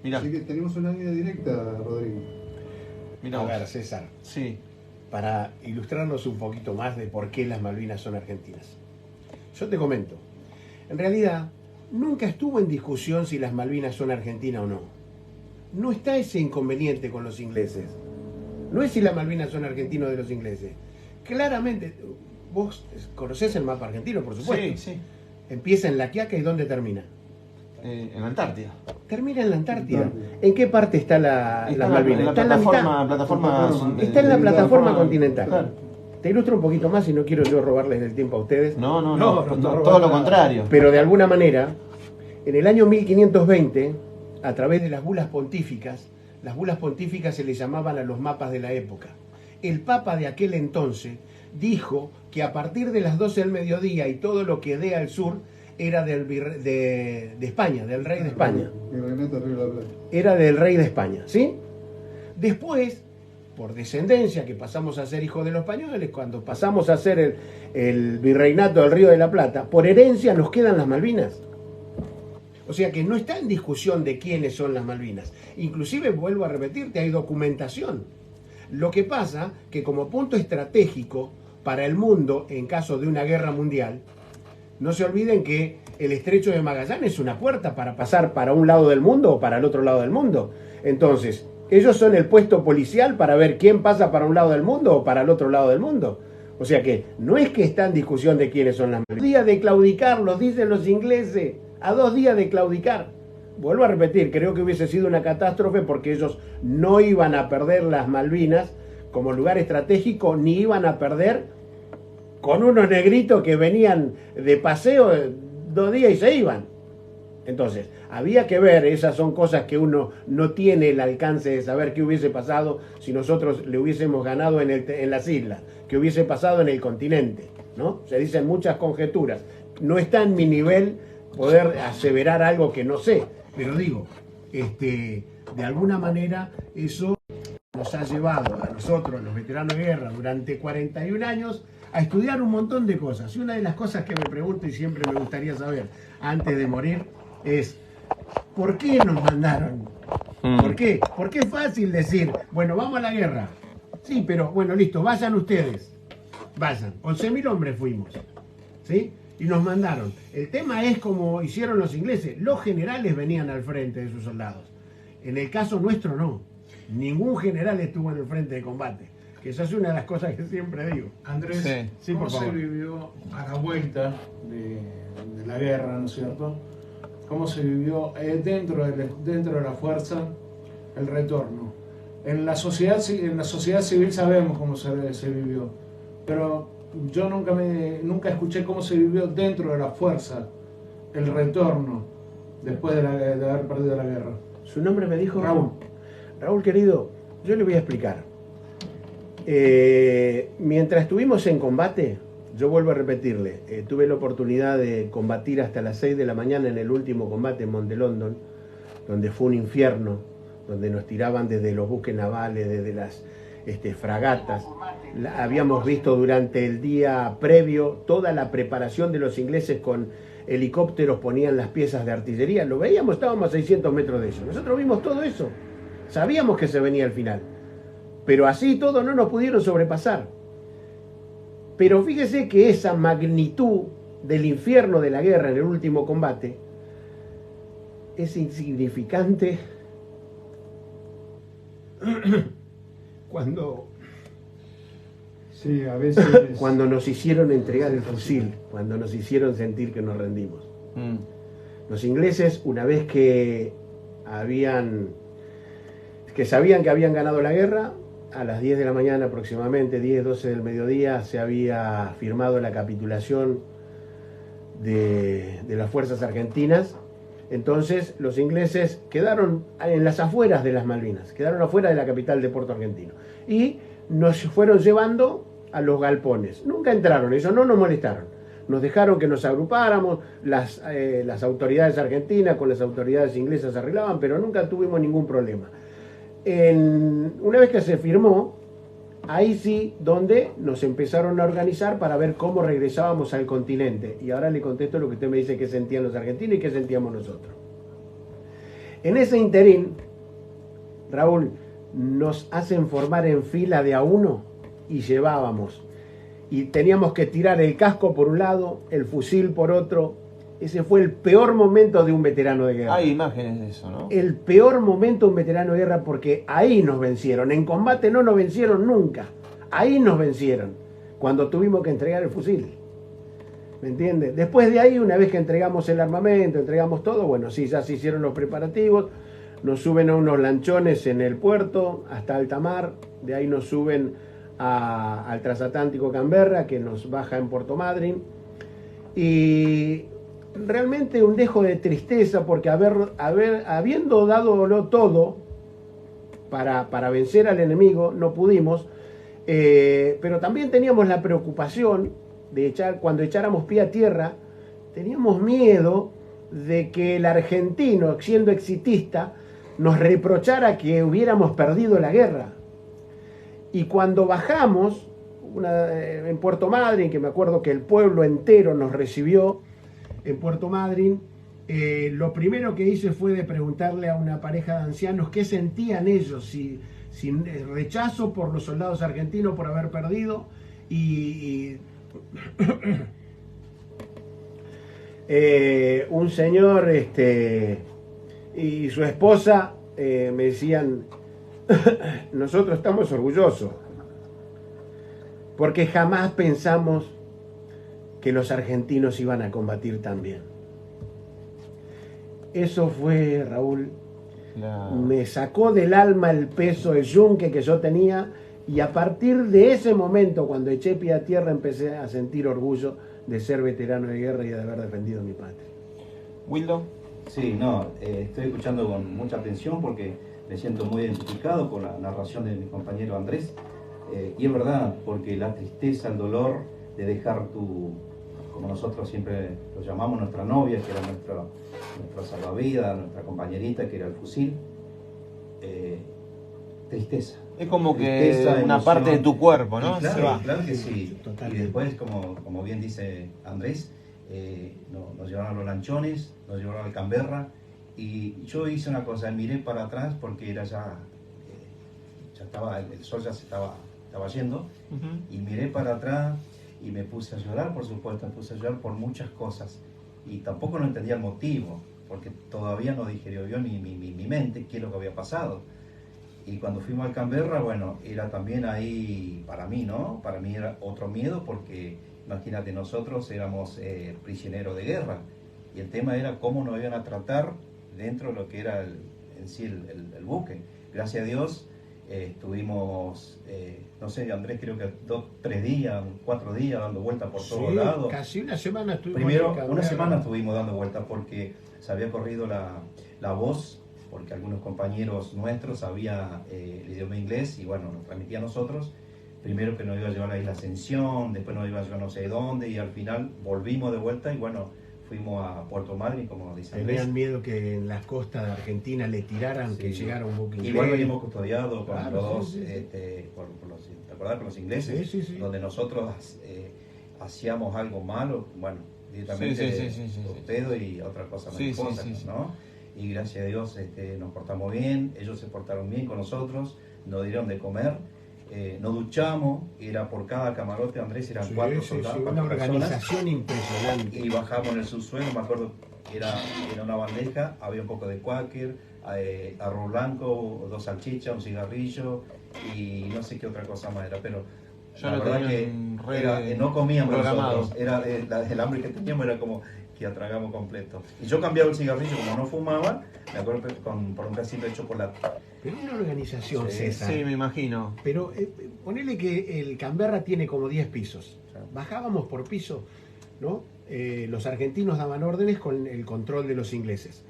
Mirá. Así que tenemos una línea directa, Rodríguez. Mirá A vos. ver, César, Sí. para ilustrarnos un poquito más de por qué las Malvinas son argentinas. Yo te comento, en realidad nunca estuvo en discusión si las Malvinas son argentinas o no. No está ese inconveniente con los ingleses. No es si las Malvinas son argentinos de los ingleses. Claramente, vos conocés el mapa argentino, por supuesto. Sí, sí. Empieza en La Quiaca y ¿dónde termina? En la Antártida. Termina en la Antártida. ¿En qué parte está las Malvinas? En la Está en la mitad. plataforma Está en la plataforma continental. Claro. Te ilustro un poquito más y no quiero yo robarles el tiempo a ustedes. No, No, todo lo contrario. Pero de alguna manera, en el año 1520, a través de las bulas pontíficas se le llamaban a los mapas de la época. El Papa de aquel entonces dijo que a partir de las 12 del mediodía y todo lo que dé al sur era de España, del rey de España. Virreinato del Río de la Plata. Era del rey de España, ¿sí? Después, por descendencia, que pasamos a ser hijos de los españoles, cuando pasamos a ser el virreinato del Río de la Plata, por herencia nos quedan las Malvinas. O sea que no está en discusión de quiénes son las Malvinas. Inclusive, vuelvo a repetirte, hay documentación. Lo que pasa que como punto estratégico para el mundo en caso de una guerra mundial, no se olviden que el Estrecho de Magallanes es una puerta para pasar para un lado del mundo o para el otro lado del mundo. Entonces, ellos son el puesto policial para ver quién pasa para un lado del mundo o para el otro lado del mundo. O sea que no es que está en discusión de quiénes son las Malvinas. 2 días de claudicar, los dicen los ingleses, a 2 días de claudicar. Vuelvo a repetir, creo que hubiese sido una catástrofe porque ellos no iban a perder las Malvinas como lugar estratégico, ni iban a perder con unos negritos que venían de paseo 2 días y se iban. Entonces, había que ver, esas son cosas que uno no tiene el alcance de saber qué hubiese pasado si nosotros le hubiésemos ganado en las islas, qué hubiese pasado en el continente, ¿no? Se dicen muchas conjeturas. No está en mi nivel poder aseverar algo que no sé, pero digo, de alguna manera eso nos ha llevado a nosotros, los veteranos de guerra, durante 41 años, a estudiar un montón de cosas. Y una de las cosas que me pregunto y siempre me gustaría saber antes de morir es, ¿por qué nos mandaron? ¿Por qué? Porque es fácil decir, bueno, vamos a la guerra. Sí, pero bueno, listo, vayan ustedes. Vayan. 11.000 hombres fuimos. ¿Sí? Y nos mandaron. El tema es como hicieron los ingleses. Los generales venían al frente de sus soldados. En el caso nuestro no. Ningún general estuvo en el frente de combate, que eso es una de las cosas que siempre digo. Andrés, Sí. Sí, ¿cómo por se favor. vivió a la vuelta de la guerra, ¿no es cierto? ¿Cómo se vivió dentro de la fuerza el retorno? En la sociedad civil sabemos cómo se vivió, pero yo nunca escuché cómo se vivió dentro de la fuerza el retorno después de haber perdido la guerra. Su nombre me dijo Raúl. Raúl, querido, yo le voy a explicar. Mientras estuvimos en combate, yo vuelvo a repetirle, tuve la oportunidad de combatir hasta las 6 de la mañana en el último combate en Monte London, donde fue un infierno, donde nos tiraban desde los buques navales, desde las fragatas. Habíamos visto durante el día previo toda la preparación de los ingleses con helicópteros, ponían las piezas de artillería, lo veíamos, estábamos a 600 metros de eso. Nosotros vimos todo eso, sabíamos que se venía el final, pero así todo no nos pudieron sobrepasar. Pero fíjese que esa magnitud del infierno de la guerra en el último combate es insignificante cuando Sí, a veces. cuando nos hicieron entregar el fusil, cuando nos hicieron sentir que nos rendimos. Los ingleses, una vez que sabían que habían ganado la guerra, a las 10 de la mañana aproximadamente, 10, 12 del mediodía, se había firmado la capitulación de las fuerzas argentinas. Entonces los ingleses quedaron en las afueras de las Malvinas, quedaron afuera de la capital de Puerto Argentino. Y nos fueron llevando a los galpones. Nunca entraron, ellos no nos molestaron. Nos dejaron que nos agrupáramos, las autoridades argentinas con las autoridades inglesas arreglaban, pero nunca tuvimos ningún problema. Una vez que se firmó, ahí sí, donde nos empezaron a organizar para ver cómo regresábamos al continente. Y ahora le contesto lo que usted me dice que sentían los argentinos y qué sentíamos nosotros. En ese interín, Raúl, nos hacen formar en fila de a uno y llevábamos. Y teníamos que tirar el casco por un lado, el fusil por otro. Ese fue el peor momento de un veterano de guerra. Hay imágenes de eso, ¿no? El peor momento de un veterano de guerra, porque ahí nos vencieron. En combate no nos vencieron nunca. Ahí nos vencieron, cuando tuvimos que entregar el fusil. ¿Me entiende? Después de ahí, una vez que entregamos el armamento, entregamos todo, bueno, sí, ya se hicieron los preparativos, nos suben a unos lanchones en el puerto, hasta alta mar, de ahí nos suben al transatlántico Canberra, que nos baja en Puerto Madryn, y realmente un dejo de tristeza, porque habiendo dadolo todo para vencer al enemigo, no pudimos, pero también teníamos la preocupación de cuando echáramos pie a tierra, teníamos miedo de que el argentino, siendo exitista, nos reprochara que hubiéramos perdido la guerra. Y cuando bajamos en Puerto Madryn, que me acuerdo que el pueblo entero nos recibió en Puerto Madryn, lo primero que hice fue de preguntarle a una pareja de ancianos qué sentían ellos, si rechazo por los soldados argentinos por haber perdido, un señor y su esposa me decían, nosotros estamos orgullosos, porque jamás pensamos que los argentinos iban a combatir tan bien. Eso fue, Raúl, me sacó del alma el peso, el yunque que yo tenía, y a partir de ese momento, cuando eché pie a tierra, empecé a sentir orgullo de ser veterano de guerra y de haber defendido mi patria. Wildo. Sí, no, estoy escuchando con mucha atención porque me siento muy identificado con la narración de mi compañero Andrés. Y es verdad, porque la tristeza, el dolor de dejar como nosotros siempre lo llamamos, nuestra novia, que era nuestra salvavidas, nuestra compañerita, que era el fusil, tristeza. Es como Tristeza, que una emoción. parte de tu cuerpo, ¿no? Y Se claro, va. claro que sí. Totalmente. Y después, como bien dice Andrés, nos llevaron a los lanchones, nos llevaron al Canberra, y yo hice una cosa, miré para atrás porque era ya estaba, el sol ya se estaba yendo, y miré para atrás y me puse a llorar, por supuesto, me puse a llorar por muchas cosas, y tampoco no entendía el motivo, porque todavía no digerió bien mi mente qué es lo que había pasado. Y cuando fuimos a Canberra, bueno, era también ahí para mí, ¿no? Para mí era otro miedo porque, imagínate, nosotros éramos prisioneros de guerra y el tema era cómo nos iban a tratar dentro de lo que era en sí el buque. Gracias a Dios estuvimos, no sé, Andrés, creo que 2, 3 días, 4 días dando vueltas por todos lados. Casi una semana estuvimos. Primero, una semana estuvimos dando vueltas porque se había corrido la voz, porque algunos compañeros nuestros sabían el idioma inglés y bueno, nos transmitía a nosotros. Primero que nos iba a llevar a la isla Ascensión, después nos iba a llevar no sé dónde y al final volvimos de vuelta y bueno, fuimos a Puerto Madryn, como dice Andrés. Tenían miedo que en las costas de Argentina le tiraran, Sí. que llegara un buque inglés. Igual venimos custodiados con Claro, los dos, sí. por los, ¿te acordás? Con los ingleses, Sí. donde nosotros hacíamos algo malo, bueno, directamente usted y otra cosa mariposa, ¿no? Y gracias a Dios nos portamos bien, ellos se portaron bien con nosotros, nos dieron de comer, nos duchamos, era por cada camarote, Andrés, eran 4 soldados, una 4 personas, organización impresionante. y bajamos en el subsuelo, me acuerdo que era una bandeja, había un poco de quaker, arroz blanco, 2 salchichas, un cigarrillo y no sé qué otra cosa más era, pero Ya la lo verdad que no comíamos programado. nosotros, era el hambre que teníamos era como que atragamos completo. Y yo cambiaba el cigarrillo, como no fumaba, me acuerdo que por un pedacito de chocolate. Pero una organización, Sí, César. Sí, me imagino. Pero ponele que el Canberra tiene como 10 pisos. Bajábamos por piso, ¿no? Los argentinos daban órdenes con el control de los ingleses.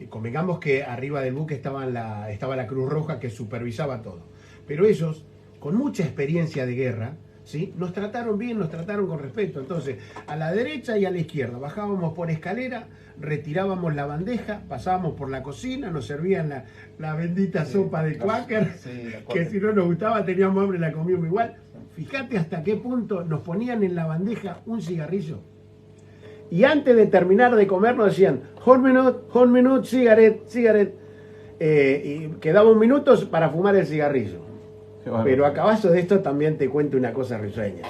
Convengamos que arriba del buque estaba la Cruz Roja que supervisaba todo. Pero ellos, con mucha experiencia de guerra, ¿sí? Nos trataron bien, nos trataron con respeto. Entonces, a la derecha y a la izquierda, bajábamos por escalera, retirábamos la bandeja, pasábamos por la cocina, nos servían la bendita sopa de quaker, que si no nos gustaba teníamos hambre y la comíamos igual. Fíjate hasta qué punto nos ponían en la bandeja un cigarrillo. Y antes de terminar de comer nos decían, one minute, cigarette. Y quedaban minutos para fumar el cigarrillo. Pero a caballo de esto también te cuento una cosa risueña.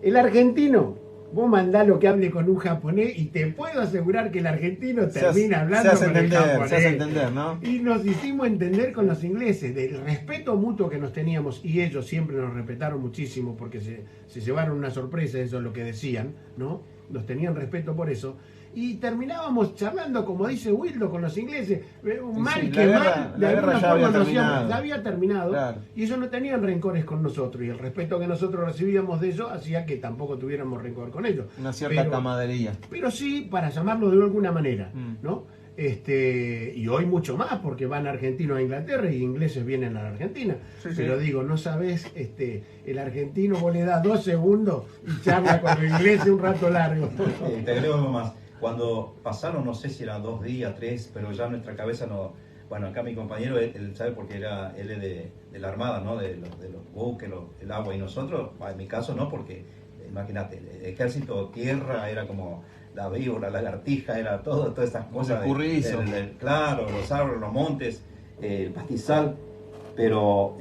El argentino, vos mandá lo que hable con un japonés y te puedo asegurar que el argentino termina hablando con el japonés. Se hace entender, ¿no? Y nos hicimos entender con los ingleses del respeto mutuo que nos teníamos y ellos siempre nos respetaron muchísimo porque se llevaron una sorpresa, eso es lo que decían, ¿no? Nos tenían respeto por eso. Y terminábamos charlando, como dice Wildo, con los ingleses, mal que mal, de alguna forma ya había terminado, claro. Y ellos no tenían rencores con nosotros, y el respeto que nosotros recibíamos de ellos hacía que tampoco tuviéramos rencor con ellos. Una cierta camaradería. Pero sí, para llamarlo de alguna manera, ¿no? Y hoy mucho más, porque van argentinos a Inglaterra y ingleses vienen a la Argentina. Pero digo, no sabés, el argentino vos le das 2 segundos y charla con los ingleses un rato largo. Te agrego algo más. Cuando pasaron, no sé si eran 2 días, 3, pero ya nuestra cabeza no... Bueno, acá mi compañero, él sabe porque él es de la Armada, ¿no? De los buques, el agua, y nosotros, en mi caso no, porque imagínate, el ejército, tierra, era como la víbora, la lagartija, era todas estas cosas. Claro, los árboles, los montes, el pastizal, pero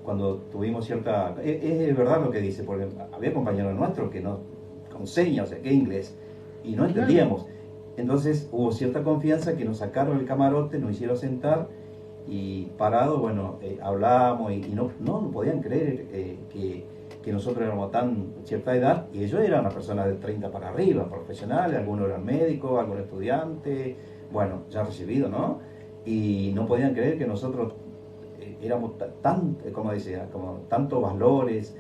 cuando tuvimos cierta... Es verdad lo que dice, porque había compañeros nuestros que no, con señas, o sea, que inglés, y no entendíamos. Entonces hubo cierta confianza que nos sacaron el camarote, nos hicieron sentar y parado, bueno, hablábamos y no podían creer que nosotros éramos tan cierta edad y ellos eran unas personas de 30 para arriba, profesionales, algunos eran médicos, algunos estudiantes, bueno, ya recibidos, ¿no? Y no podían creer que nosotros éramos como decía, como tantos valores,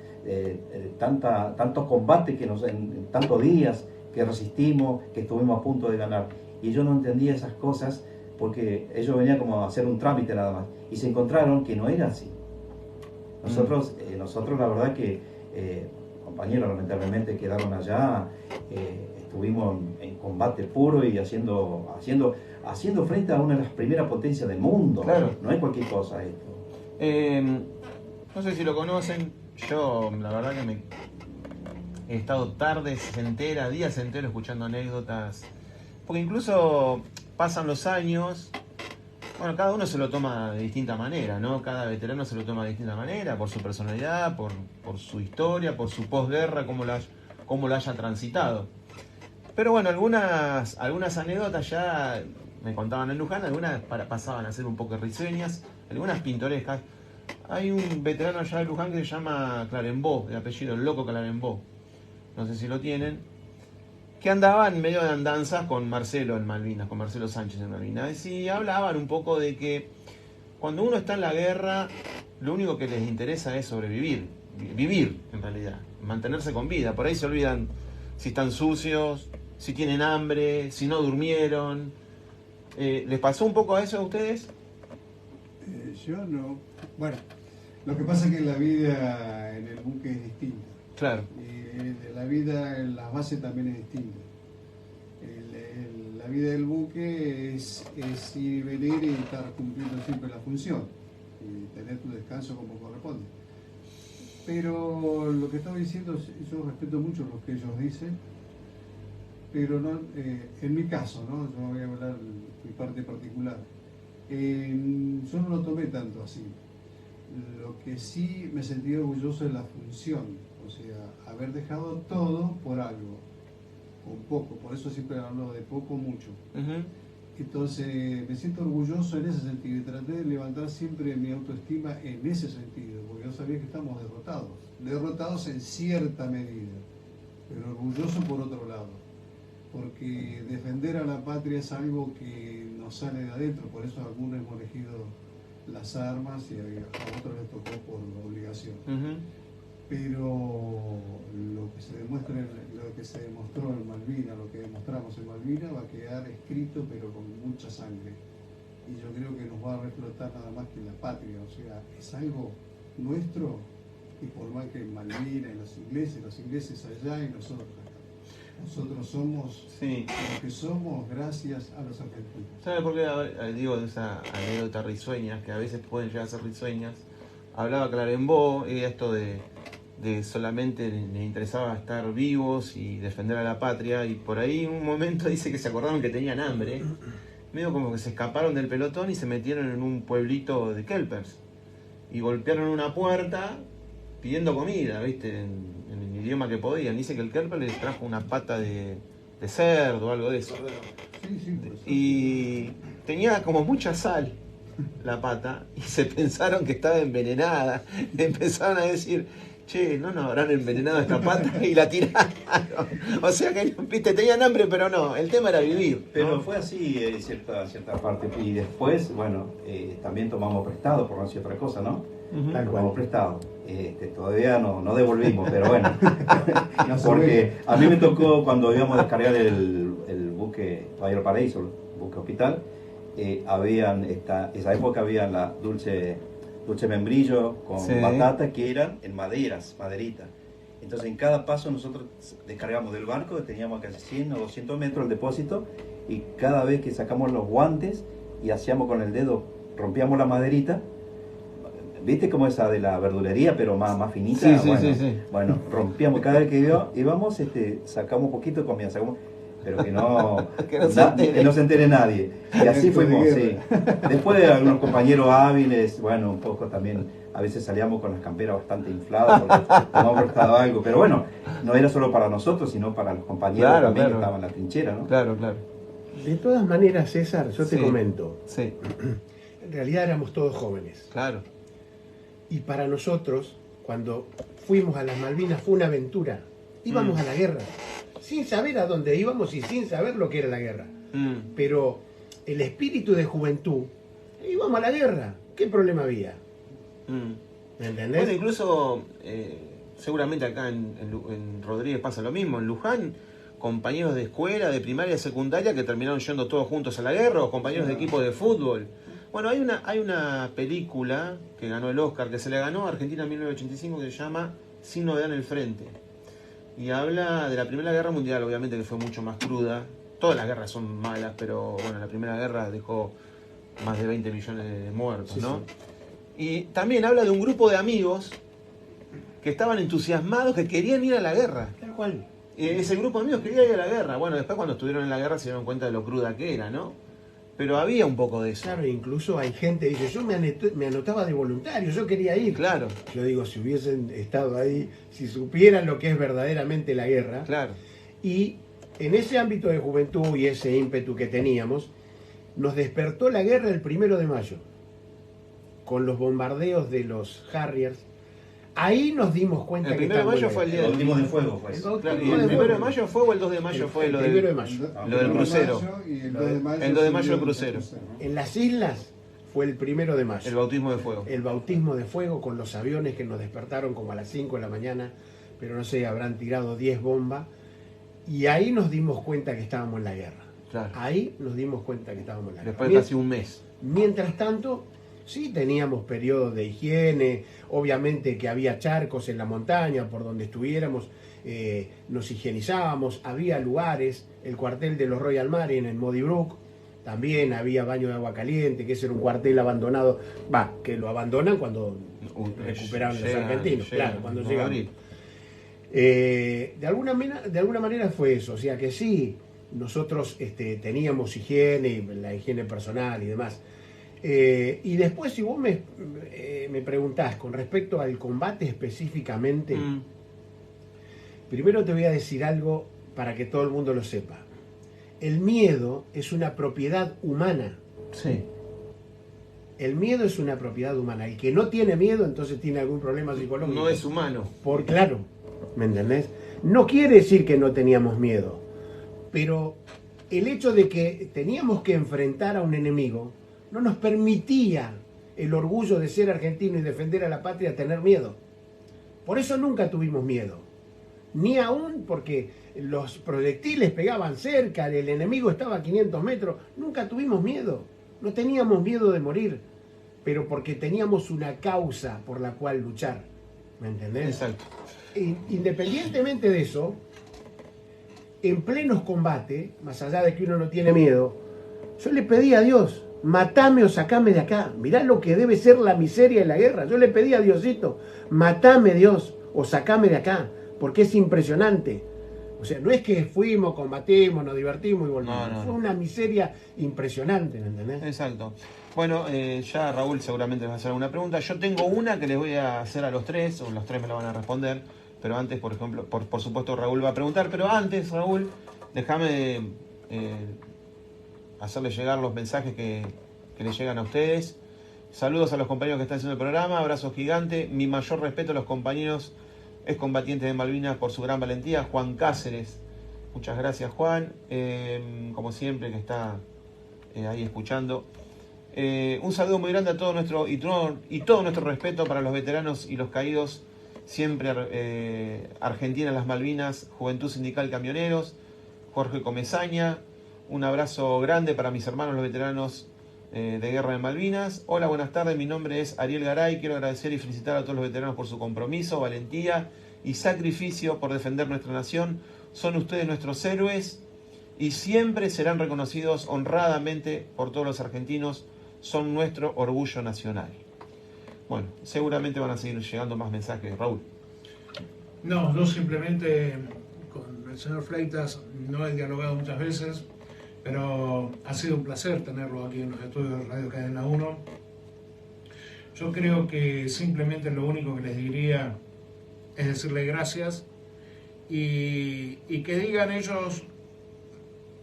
tantos combates que en tantos días que resistimos, que estuvimos a punto de ganar. Y yo no entendía esas cosas porque ellos venían como a hacer un trámite nada más. Y se encontraron que no era así. Nosotros la verdad que, compañeros lamentablemente quedaron allá, estuvimos en combate puro y haciendo frente a una de las primeras potencias del mundo. Claro. No es cualquier cosa esto. No sé si lo conocen, yo la verdad que he estado tardes enteras, días enteros escuchando anécdotas, porque incluso pasan los años, bueno, cada uno se lo toma de distinta manera, ¿no? Cada veterano se lo toma de distinta manera, por su personalidad, por su historia, por su posguerra, cómo lo haya transitado. Pero bueno, algunas anécdotas ya me contaban en Luján, algunas pasaban a ser un poco risueñas, algunas pintorescas. Hay un veterano allá de Luján que se llama Clarembó, de apellido, el loco Clarembó, no sé si lo tienen, que andaba en medio de andanzas con Marcelo en Malvinas, con Marcelo Sánchez en Malvinas, y hablaban un poco de que cuando uno está en la guerra, lo único que les interesa es sobrevivir, vivir en realidad, mantenerse con vida. Por ahí se olvidan si están sucios, si tienen hambre, si no durmieron. ¿Les pasó un poco a eso a ustedes? Yo no. Bueno, lo que pasa es que la vida en el buque es distinta. Claro. Y la vida en las bases también es distinta. La vida del buque es ir y venir y estar cumpliendo siempre la función y tener tu descanso como corresponde. Pero lo que estaba diciendo, yo respeto mucho lo que ellos dicen, pero no, en mi caso, ¿no? Yo voy a hablar mi parte particular. Yo no lo tomé tanto así. Lo que sí me sentí orgulloso de la función, o sea, haber dejado todo por algo, un poco, por eso siempre hablo de poco, mucho. Entonces me siento orgulloso en ese sentido y traté de levantar siempre mi autoestima en ese sentido, porque yo sabía que estamos derrotados en cierta medida, pero orgulloso por otro lado, porque defender a la patria es algo que nos sale de adentro, por eso algunos hemos elegido las armas y a otros les tocó por obligación. Pero lo que se demostró en Malvinas, lo que demostramos en Malvinas va a quedar escrito pero con mucha sangre. Y yo creo que nos va a reflotar nada más que la patria, o sea, es algo nuestro, y por más que en Malvinas y los ingleses allá y nosotros acá. Nosotros somos lo que somos gracias a los argentinos. ¿Sabe por qué digo de esa anécdota risueñas, que a veces pueden llegar a ser risueñas? Hablaba Clarembó y esto de solamente le interesaba estar vivos y defender a la patria, y por ahí en un momento dice que se acordaron que tenían hambre, medio como que se escaparon del pelotón y se metieron en un pueblito de kelpers y golpearon una puerta pidiendo comida, ¿viste? En el idioma que podían. Dice que el kelper les trajo una pata de cerdo o algo de eso. Y tenía como mucha sal la pata y se pensaron que estaba envenenada. Empezaron a decir, che, no nos habrán envenenado esta pata, y la tiraron. O sea que, viste, tenían hambre, pero no, el tema era vivir. Pero fue así cierta parte. Y después, bueno, también tomamos prestado, por no decir otra cosa, ¿no? Tomamos prestado. Todavía no devolvimos, pero bueno. Porque a mí me tocó cuando íbamos a descargar el buque Caballero Paraíso, el buque hospital, esa época había la dulce membrillo con batata, que eran en maderitas. Entonces en cada paso nosotros descargamos del barco, teníamos casi 100 o 200 metros el depósito, y cada vez que sacamos los guantes y hacíamos con el dedo, rompíamos la maderita, ¿viste como esa de la verdulería, pero más finita? Bueno, rompíamos cada vez que íbamos, sacamos un poquito de comida, pero que no se entere nadie. Y así fuimos, sí. Después de algunos compañeros hábiles, bueno, un poco también, a veces salíamos con las camperas bastante infladas porque tomamos prestado algo, pero bueno, no era solo para nosotros, sino para los compañeros también que estaban en la trinchera, ¿no? Claro. De todas maneras, César, yo te comento, en realidad éramos todos jóvenes. Claro. Y para nosotros, cuando fuimos a las Malvinas, fue una aventura. Íbamos a la guerra, sin saber a dónde íbamos y sin saber lo que era la guerra. Pero el espíritu de juventud, íbamos a la guerra, ¿qué problema había? ¿Me entendés? Bueno, incluso seguramente acá en Rodríguez pasa lo mismo. En Luján, compañeros de escuela, de primaria, secundaria, que terminaron yendo todos juntos a la guerra, o compañeros de equipo de fútbol. Bueno, hay una película que ganó el Oscar, que se le ganó a Argentina en 1985, que se llama Sin Novedad en el Frente. Y habla de la Primera Guerra Mundial, obviamente, que fue mucho más cruda. Todas las guerras son malas, pero bueno, la Primera Guerra dejó más de 20 millones de muertos, ¿no? Y también habla de un grupo de amigos que estaban entusiasmados, que querían ir a la guerra. Tal cual. Ese grupo de amigos quería ir a la guerra. Bueno, después cuando estuvieron en la guerra se dieron cuenta de lo cruda que era, ¿no? Pero había un poco de eso. Claro, incluso hay gente que dice, yo me anotaba de voluntario, yo quería ir. Claro. Yo digo, si hubiesen estado ahí, si supieran lo que es verdaderamente la guerra. Claro. Y en ese ámbito de juventud y ese ímpetu que teníamos, nos despertó la guerra el 1 de mayo. con los bombardeos de los Harriers, ahí nos dimos cuenta el que 1 de mayo fue el día El del bautismo de fuego fue eso. Claro, ¿y el 1 de mayo fue o el 2 de mayo fue lo el 1 de del, mayo. lo del crucero? Y el 2 de mayo, El 2 de mayo el crucero. En las islas fue el 1 de mayo. El bautismo de fuego. El bautismo de fuego con los aviones que nos despertaron como a las 5 de la mañana, pero no sé, habrán tirado 10 bombas. Y ahí nos dimos cuenta que estábamos en la guerra. Claro. Ahí nos dimos cuenta que estábamos en la Después guerra. de casi un mes. Mientras tanto, sí teníamos periodos de higiene, obviamente que había charcos en la montaña por donde estuviéramos, nos higienizábamos, había lugares, el cuartel de los Royal Marines en Modi Brook, también había baño de agua caliente, que ese era un cuartel abandonado, que lo abandonan cuando recuperaron los argentinos, claro, cuando llegan. De alguna manera fue eso, o sea que sí, nosotros teníamos higiene, y la higiene personal y demás. Y después, si vos me preguntás con respecto al combate específicamente, primero te voy a decir algo para que todo el mundo lo sepa. El miedo es una propiedad humana. Sí. El miedo es una propiedad humana. El que no tiene miedo, entonces tiene algún problema psicológico. No es humano. Claro, ¿me entendés? No quiere decir que no teníamos miedo, pero el hecho de que teníamos que enfrentar a un enemigo no nos permitía el orgullo de ser argentino y defender a la patria tener miedo. Por eso nunca tuvimos miedo. Ni aún porque los proyectiles pegaban cerca, el enemigo estaba a 500 metros. Nunca tuvimos miedo. No teníamos miedo de morir, pero porque teníamos una causa por la cual luchar. ¿Me entendés? Exacto. Independientemente de eso, en plenos combates, más allá de que uno no tiene miedo, yo le pedí a Dios, matame o sacame de acá. Mirá lo que debe ser la miseria de la guerra. Yo le pedí a Diosito, matame Dios o sacame de acá, porque es impresionante. O sea, no es que fuimos, combatimos, nos divertimos y volvimos. No. Fue una miseria impresionante, ¿me entendés? Exacto. Bueno, ya Raúl seguramente les va a hacer alguna pregunta. Yo tengo una que les voy a hacer a los tres, o los tres me la van a responder. Pero antes, por ejemplo, por supuesto Raúl va a preguntar. Pero antes, Raúl, déjame hacerle llegar los mensajes que les llegan a ustedes. Saludos a los compañeros que están haciendo el programa. Abrazo gigante. Mi mayor respeto a los compañeros excombatientes de Malvinas por su gran valentía. Juan Cáceres. Muchas gracias, Juan. Como siempre, que está ahí escuchando. Un saludo muy grande a todo nuestro todo nuestro respeto para los veteranos y los caídos. Siempre Argentina en las Malvinas, Juventud Sindical Camioneros, Jorge Comesaña. Un abrazo grande para mis hermanos los veteranos de Guerra de Malvinas. Hola, buenas tardes, mi nombre es Ariel Garay. Quiero agradecer y felicitar a todos los veteranos por su compromiso, valentía y sacrificio por defender nuestra nación. Son ustedes nuestros héroes y siempre serán reconocidos honradamente por todos los argentinos. Son nuestro orgullo nacional. Bueno, seguramente van a seguir llegando más mensajes. Raúl. No, yo simplemente con el señor Fleitas no he dialogado muchas veces, pero ha sido un placer tenerlo aquí en los estudios de Radio Cadena 1. Yo creo que simplemente lo único que les diría es decirle gracias y que digan ellos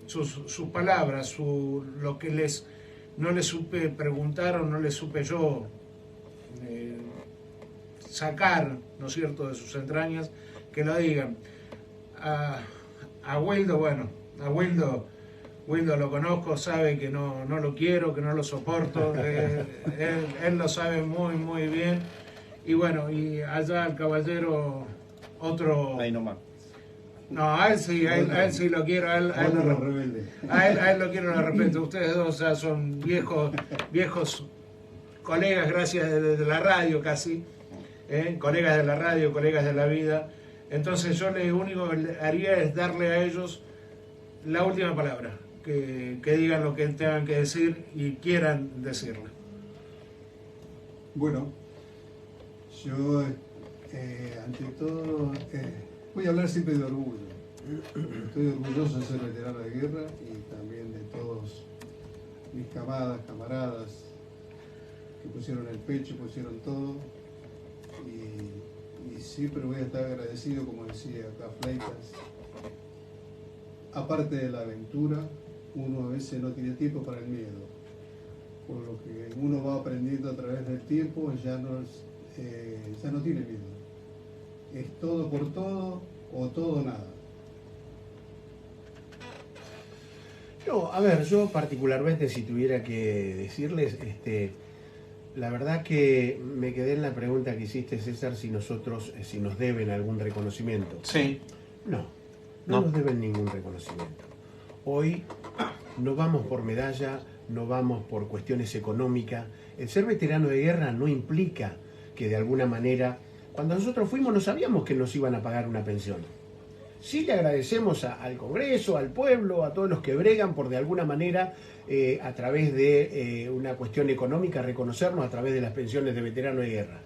sus palabras, lo que no les supe preguntar o no les supe yo sacar, ¿no es cierto?, de sus entrañas, que lo digan. A Wildo, bueno, a Wildo lo conozco, sabe que no lo quiero, que no lo soporto, él lo sabe muy, muy bien. Y bueno, y allá el caballero, otro... Ahí nomás. No, a él sí lo quiero, a él lo quiero, lo respeto. Ustedes dos ya son viejos colegas, gracias de la radio casi, colegas de la radio, colegas de la vida. Entonces yo lo único que haría es darle a ellos la última palabra, que digan lo que tengan que decir y quieran decirle. Bueno, yo ante todo voy a hablar siempre de orgullo. Estoy orgulloso de ser veterano de guerra y también de todos mis camaradas que pusieron el pecho, pusieron todo. Y siempre voy a estar agradecido, como decía acá Fleitas. Aparte de la aventura, uno a veces no tiene tiempo para el miedo. por lo que uno va aprendiendo a través del tiempo, ya no tiene miedo. Es todo por todo o todo o nada. No, a ver, yo particularmente, si tuviera que decirles, la verdad que me quedé en la pregunta que hiciste, César, si nos deben algún reconocimiento. Sí. No No. nos deben ningún reconocimiento. Hoy no vamos por medalla, no vamos por cuestiones económicas. El ser veterano de guerra no implica que de alguna manera, cuando nosotros fuimos no sabíamos que nos iban a pagar una pensión. Sí le agradecemos al Congreso, al pueblo, a todos los que bregan por de alguna manera, a través de una cuestión económica, reconocernos a través de las pensiones de veterano de guerra,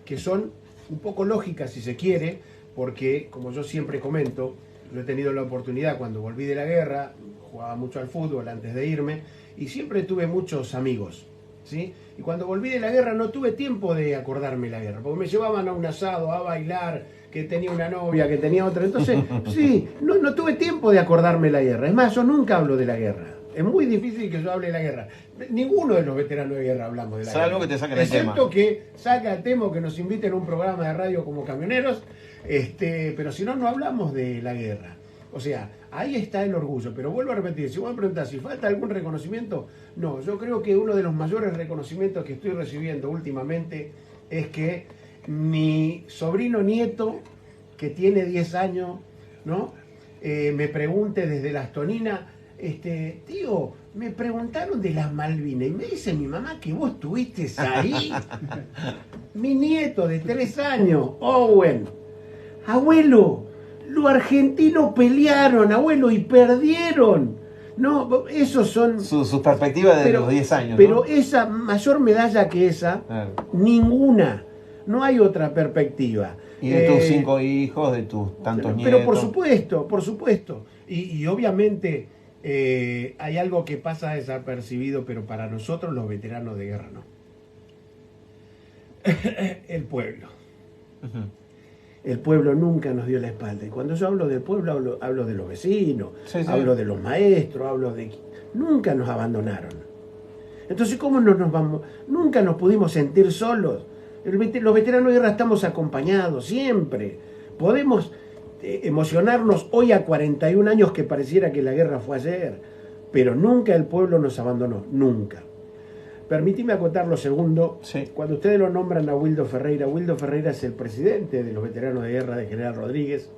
que son un poco lógicas si se quiere, porque como yo siempre comento, yo he tenido la oportunidad cuando volví de la guerra, jugaba mucho al fútbol antes de irme, y siempre tuve muchos amigos, ¿sí? Y cuando volví de la guerra no tuve tiempo de acordarme la guerra, porque me llevaban a un asado, a bailar, que tenía una novia, que tenía otra. Entonces, sí, no tuve tiempo de acordarme la guerra. Es más, yo nunca hablo de la guerra. Es muy difícil que yo hable de la guerra. Ninguno de los veteranos de guerra hablamos de la guerra. Salvo que te saquen el tema. Excepto que saca el tema, que nos inviten a un programa de radio como camioneros, pero si no, no hablamos de la guerra. O sea, ahí está el orgullo. Pero vuelvo a repetir, si vos me preguntás si falta algún reconocimiento, no, yo creo que uno de los mayores reconocimientos que estoy recibiendo últimamente es que mi sobrino nieto, que tiene 10 años, ¿no? Me pregunte desde Las Toninas, tío, me preguntaron de las Malvinas y me dice mi mamá que vos estuviste ahí. Mi nieto de 3 años, Owen, abuelo, los argentinos pelearon, abuelo, y perdieron. No, esos son... Sus perspectivas de los 10 años. Pero ¿no? esa, mayor medalla que esa, Claro. ninguna. No hay otra perspectiva. Y de tus 5 hijos, de tus tantos nietos. Pero por supuesto. Y obviamente hay algo que pasa desapercibido, pero para nosotros los veteranos de guerra no. El pueblo. Uh-huh. El pueblo nunca nos dio la espalda. Y cuando yo hablo del pueblo, hablo de los vecinos, Sí, sí. hablo de los maestros, hablo de... Nunca nos abandonaron. Entonces, ¿cómo no nos vamos? Nunca nos pudimos sentir solos. Los veteranos de guerra estamos acompañados siempre. Podemos emocionarnos hoy a 41 años que pareciera que la guerra fue ayer, pero nunca el pueblo nos abandonó, nunca. Permíteme acotar lo segundo. Sí. Cuando ustedes lo nombran a Wildo Ferreira es el presidente de los veteranos de guerra de General Rodríguez.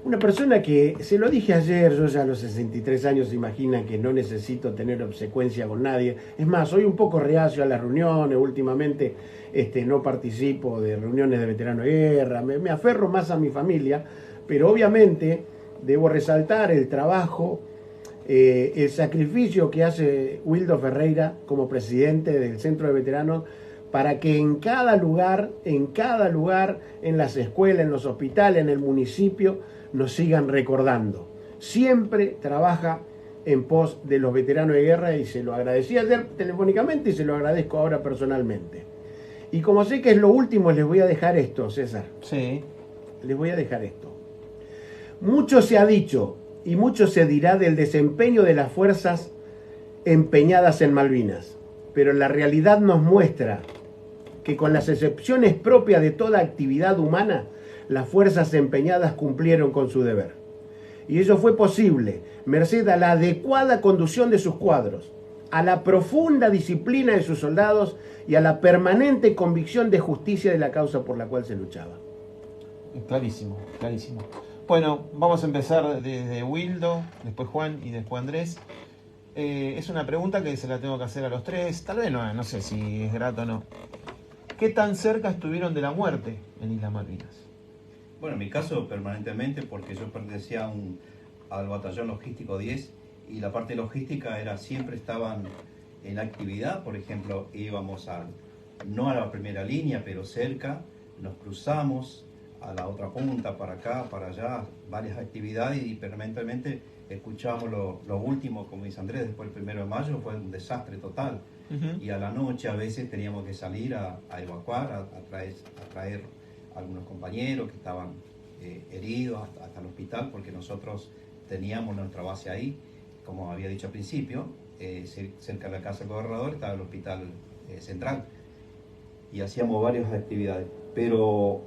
Una persona que, se lo dije ayer, yo ya a los 63 años, imagina que no necesito tener obsecuencia con nadie. Es más, soy un poco reacio a las reuniones, últimamente no participo de reuniones de veteranos de guerra, me aferro más a mi familia, pero obviamente debo resaltar el trabajo, el sacrificio que hace Wildo Ferreira como presidente del Centro de Veteranos para que en cada lugar, en las escuelas, en los hospitales, en el municipio, nos sigan recordando. Siempre trabaja en pos de los veteranos de guerra y se lo agradecí ayer telefónicamente y se lo agradezco ahora personalmente. Y como sé que es lo último, les voy a dejar esto, César. Sí. Les voy a dejar esto. Mucho se ha dicho y mucho se dirá del desempeño de las fuerzas empeñadas en Malvinas, pero la realidad nos muestra que con las excepciones propias de toda actividad humana, las fuerzas empeñadas cumplieron con su deber. Y ello fue posible merced a la adecuada conducción de sus cuadros, a la profunda disciplina de sus soldados y a la permanente convicción de justicia de la causa por la cual se luchaba. Clarísimo, clarísimo. Bueno, vamos a empezar desde Wildo, después Juan y después Andrés. Es una pregunta que se la tengo que hacer a los tres, tal vez no sé si es grato o no. ¿Qué tan cerca estuvieron de la muerte en Islas Malvinas? Bueno, en mi caso permanentemente, porque yo pertenecía al batallón logístico 10 y la parte logística siempre estaban en actividad. Por ejemplo, íbamos no a la primera línea, pero cerca, nos cruzamos a la otra punta, para acá, para allá, varias actividades, y permanentemente escuchábamos lo último, como dice Andrés, después del 1 de mayo fue un desastre total. Uh-huh. Y a la noche a veces teníamos que salir a evacuar, a traer algunos compañeros que estaban heridos hasta el hospital, porque nosotros teníamos nuestra base ahí, como había dicho al principio. cerca de la casa del gobernador, estaba el hospital central. Y hacíamos varias actividades. Pero,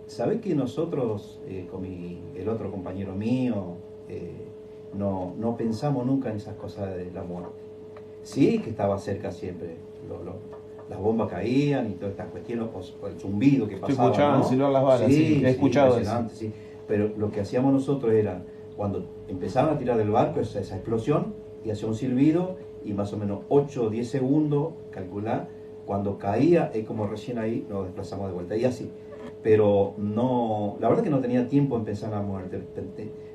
¿sabés que nosotros, con el otro compañero mío, no pensamos nunca en esas cosas de la muerte? Sí, que estaba cerca siempre. Las bombas caían y todas estas cuestiones, o el zumbido que pasaba. Escuchaban silbar las balas, sí, he escuchado eso. Sí. Pero lo que hacíamos nosotros era, cuando empezaban a tirar del barco, esa explosión, y hacía un silbido, y más o menos 8 o 10 segundos, calcular, cuando caía, es como recién ahí nos desplazamos de vuelta, y así. Pero no, la verdad que no tenía tiempo en pensar en la muerte,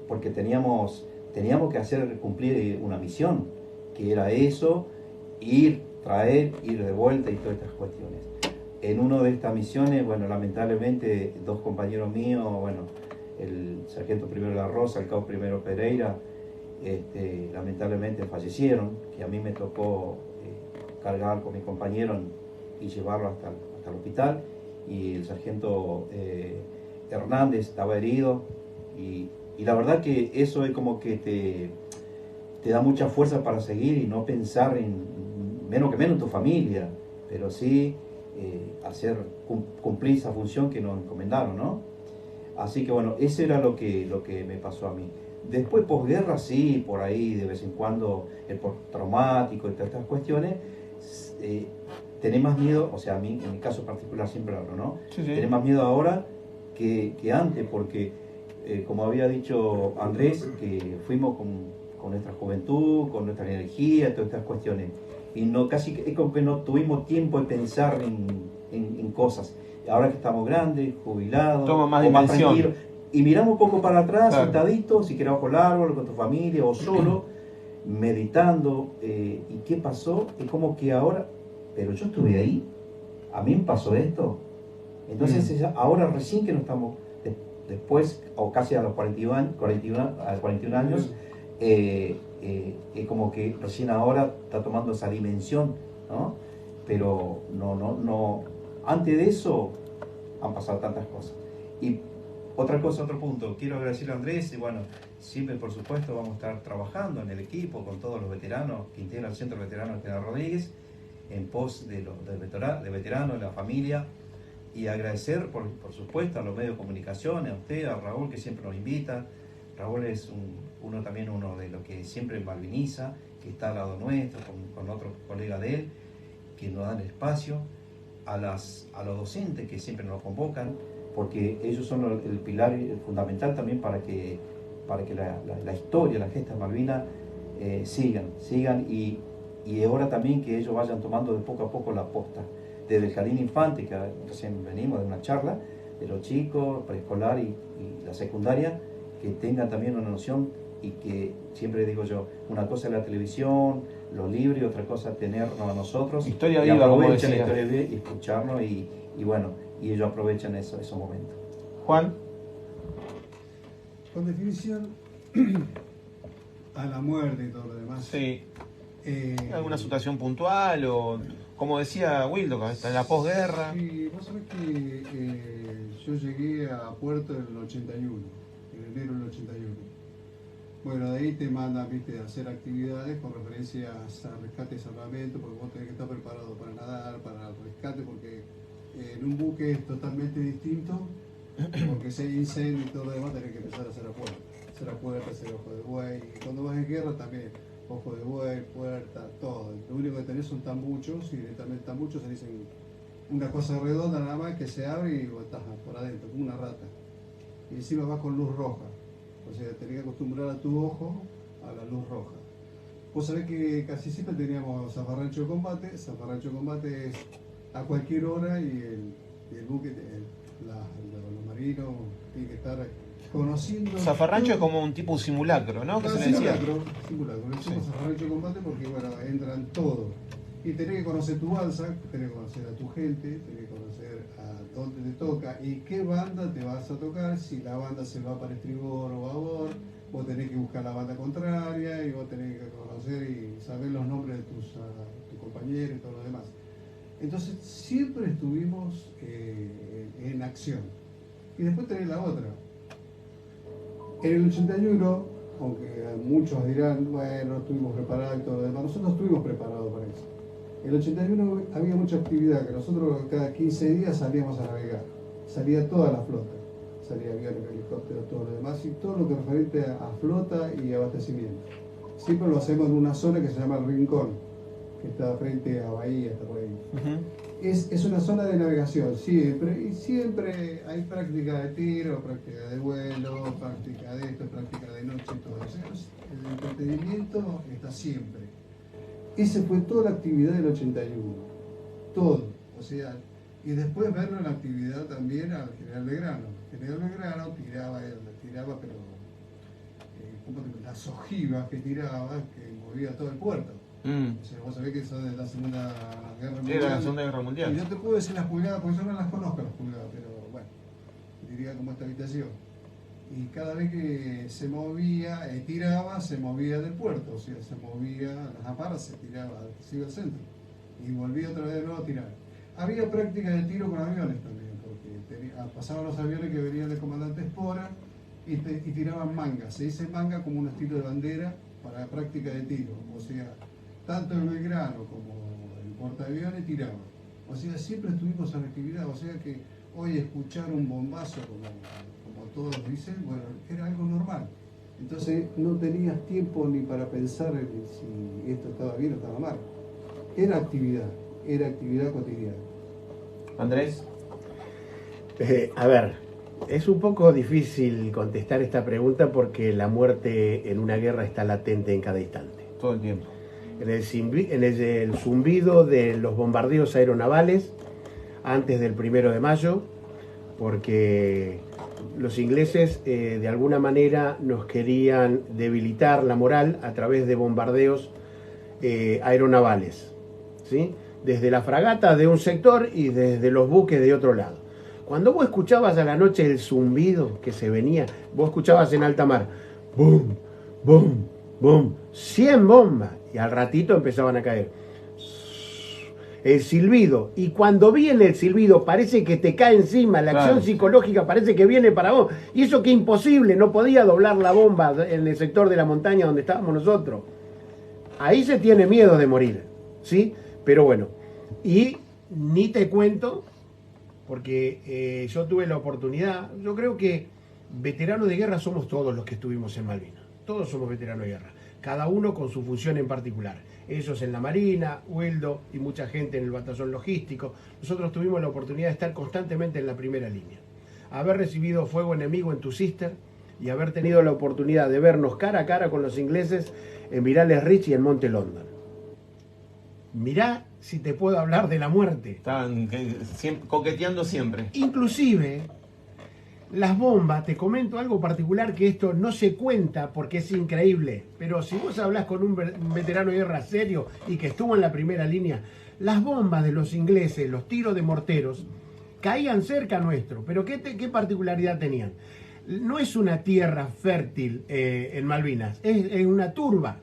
porque teníamos que cumplir una misión, que era eso, ir de vuelta y todas estas cuestiones. En una de estas misiones, bueno, lamentablemente, 2 compañeros míos, bueno, el sargento primero La Rosa, el cabo primero Pereira, lamentablemente fallecieron, que a mí me tocó cargar con mi compañero y llevarlo hasta el hospital, y el sargento Hernández estaba herido, y la verdad que eso es como que te da mucha fuerza para seguir y no pensar menos en tu familia, pero sí cumplir esa función que nos encomendaron, ¿no? Así que bueno, eso era lo que me pasó a mí. Después, posguerra, sí, por ahí de vez en cuando el postraumático y todas estas cuestiones, tenés más miedo, o sea, a mí, en mi caso particular siempre hablo, ¿no? Sí. Tenés más miedo ahora que antes, porque como había dicho Andrés, que fuimos con nuestra juventud, con nuestra energía, todas estas cuestiones, y casi es como que no tuvimos tiempo de pensar en cosas. Ahora que estamos grandes, jubilados, toma más dimensión, tranquilos, y miramos un poco para atrás, claro, sentaditos, si querés bajo el árbol, con tu familia o solo, meditando, y qué pasó, es como que ahora, pero yo estuve ahí, a mí me pasó esto. Entonces ahora recién que nos estamos, después, o casi a los 41 años, es como que recién ahora está tomando esa dimensión, ¿no? Pero no, antes de eso han pasado tantas cosas. Y otro punto, quiero agradecerle a Andrés, y bueno, siempre por supuesto vamos a estar trabajando en el equipo con todos los veteranos que integran el Centro Veterano de General Rodríguez, en pos de veteranos, de la familia, y agradecer por supuesto a los medios de comunicación, a usted, a Raúl, que siempre nos invita. Raúl es uno de los que siempre malviniza, que está al lado nuestro, con otros colegas de él, que nos dan espacio, a los docentes que siempre nos convocan, porque ellos son el pilar fundamental también para que la historia, las gestas Malvinas sigan, y ahora también que ellos vayan tomando de poco a poco la posta, desde el jardín infante, que recién venimos de una charla, de los chicos, preescolar y la secundaria, que tengan también una noción, y que siempre digo yo, una cosa es la televisión, los libros, y otra cosa es tenernos a nosotros, historia viva, como decía, la historia viva, y escucharnos, y bueno, y ellos aprovechan esos momentos. Juan. Con definición a la muerte y todo lo demás. Sí. ¿Alguna situación puntual o, como decía Wildo, en la posguerra? Sí, vos sabés que yo llegué a Puerto en el 81, en enero del 81. Bueno, de ahí te mandan, viste, a hacer actividades con referencias a rescate y salvamento, porque vos tenés que estar preparado para nadar, para el rescate, porque en un buque es totalmente distinto, porque si hay incendio y todo lo demás, tenés que empezar a hacer a puerta, hacer ojo de buey, y cuando vas en guerra también, ojo de buey, puerta, todo. Lo único que tenés son tambuchos, y directamente tambuchos se dicen una cosa redonda nada más que se abre y vos estás por adentro, como una rata. Y encima vas con luz roja, o sea, tenés que acostumbrar a tu ojo a la luz roja. Vos sabés que casi siempre teníamos zafarrancho de combate. Zafarrancho de combate es a cualquier hora, y el buque, los marinos tienen que estar conociendo. Zafarrancho es como un tipo simulacro, ¿no? ¿Qué se le decía? Simulacro. Le decimos zafarrancho de combate porque, bueno, entran todos. Y tenés que conocer tu balsa, tenés que conocer a tu gente, tenés que conocer a dónde te toca y qué banda te vas a tocar. Si la banda se va para estribor o babor, vos tenés que buscar la banda contraria, y vos tenés que conocer y saber los nombres de tus compañeros y todo lo demás. Entonces siempre estuvimos en acción. Y después tenés la otra. En el 81, aunque muchos dirán, bueno, no estuvimos preparados y todo lo demás, nosotros estuvimos preparados para eso. En el 81 había mucha actividad, que nosotros cada 15 días salíamos a navegar, salía toda la flota, salía aviones, helicópteros, todo lo demás, y todo lo que referente a flota y abastecimiento. Siempre lo hacemos en una zona que se llama El Rincón, que está frente a Bahía, está por ahí. Es una zona de navegación siempre, y siempre hay práctica de tiro, práctica de vuelo, práctica de esto, práctica de noche, todo eso. El entretenimiento está siempre. Esa fue toda la actividad del 81, todo. O sea, y después verlo en la actividad también al General Belgrano. El General Belgrano tiraba pero las ojivas que tiraba, que movía todo el puerto. O sea, vos sabés que eso de la Segunda Guerra Mundial. Era la Segunda Guerra Mundial. Y no te puedo decir las pulgadas porque yo no las conozco las pulgadas, pero bueno, diría como esta habitación. Y cada vez que se movía, tiraba, se movía del puerto, o sea, se movía las aparas, se tiraba, se iba al centro. Y volvía otra vez de nuevo a tirar. Había práctica de tiro con aviones también, porque pasaban los aviones que venían del comandante Espora y tiraban manga. Se dice manga como un estilo de bandera para práctica de tiro, o sea, tanto el Belgrano como el portaaviones tiraban. O sea, siempre estuvimos en actividad, o sea que hoy escuchar un bombazo como todos dicen, bueno, era algo normal. Entonces no tenías tiempo ni para pensar si esto estaba bien o estaba mal. Era actividad cotidiana. Andrés. A ver, es un poco difícil contestar esta pregunta porque la muerte en una guerra está latente en cada instante. Todo el tiempo. En el zumbido de los bombardeos aeronavales antes del 1 de mayo, porque los ingleses de alguna manera nos querían debilitar la moral a través de bombardeos aeronavales, ¿sí? Desde la fragata de un sector y desde los buques de otro lado. Cuando vos escuchabas a la noche el zumbido que se venía, vos escuchabas en alta mar, ¡boom, boom, boom! 100 bombas, y al ratito empezaban a caer. El silbido, y cuando viene el silbido parece que te cae encima, la acción psicológica parece que viene para vos, y eso que imposible, no podía doblar la bomba en el sector de la montaña donde estábamos nosotros. Ahí se tiene miedo de morir, ¿sí? Pero bueno, y ni te cuento, porque yo tuve la oportunidad, yo creo que veteranos de guerra somos todos los que estuvimos en Malvinas, todos somos veteranos de guerra, cada uno con su función en particular. Ellos en la Marina, Hueldo y mucha gente en el batallón logístico. Nosotros tuvimos la oportunidad de estar constantemente en la primera línea. Haber recibido fuego enemigo en Tusister y haber tenido la oportunidad de vernos cara a cara con los ingleses en Virales Rich y en Monte London. Mirá si te puedo hablar de la muerte. Estaban coqueteando siempre. Inclusive, las bombas, te comento algo particular que esto no se cuenta porque es increíble, pero si vos hablás con un veterano de guerra serio y que estuvo en la primera línea, las bombas de los ingleses, los tiros de morteros, caían cerca nuestro, pero ¿qué particularidad tenían? No es una tierra fértil en Malvinas, es una turba.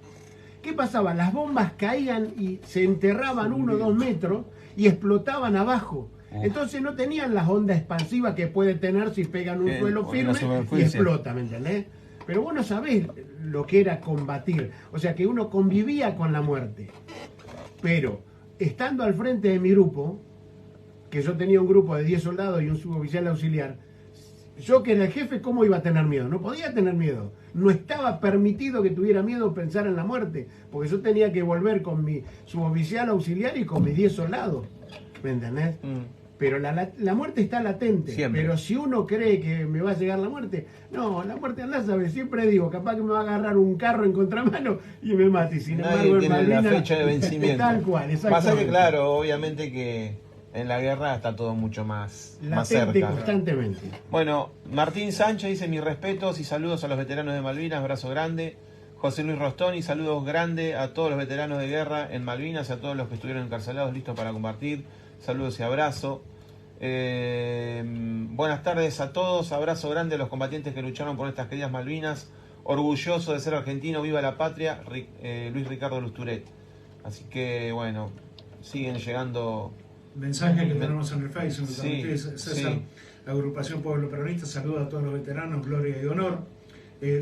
¿Qué pasaba? Las bombas caían y se enterraban 1 o 2 metros y explotaban abajo. Entonces no tenían las ondas expansivas que puede tener si pegan un suelo firme y explota, ¿me entendés? Pero vos no sabés lo que era combatir, o sea que uno convivía con la muerte. Pero estando al frente de mi grupo, que yo tenía un grupo de 10 soldados y un suboficial auxiliar, yo que era el jefe, ¿cómo iba a tener miedo? No podía tener miedo. No estaba permitido que tuviera miedo pensar en la muerte, porque yo tenía que volver con mi suboficial auxiliar y con mis 10 soldados, ¿me entendés? Pero la muerte está latente. Siempre. Pero si uno cree que me va a llegar la muerte, no, la muerte andá a saber. Siempre digo, capaz que me va a agarrar un carro en contramano y me mate. Y sin embargo, tiene Malvinas, la fecha de vencimiento. Tal cual, exactamente. Pasa que, claro, obviamente que en la guerra está todo mucho más cerca. Constantemente. Bueno, Martín Sánchez dice mis respetos y saludos a los veteranos de Malvinas, abrazo grande. José Luis Rostoni, saludos grandes a todos los veteranos de guerra en Malvinas, a todos los que estuvieron encarcelados, listos para compartir. Saludos y abrazo. Buenas tardes a todos, abrazo grande a los combatientes que lucharon por estas queridas Malvinas, orgulloso de ser argentino, viva la patria, Luis Ricardo Lusturet. Así que bueno, siguen llegando mensajes que tenemos en el Facebook. Sí, César, la agrupación Pueblo Peronista, saluda a todos los veteranos, gloria y honor.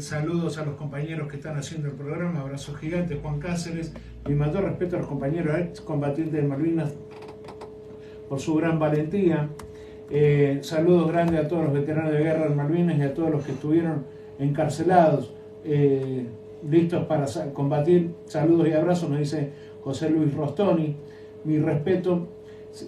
Saludos a los compañeros que están haciendo el programa, abrazo gigante. Juan Cáceres, mi mayor respeto a los compañeros excombatientes de Malvinas por su gran valentía. Saludos grandes a todos los veteranos de guerra de Malvinas y a todos los que estuvieron encarcelados, listos para combatir. Saludos y abrazos, nos dice José Luis Rostoni. Mi respeto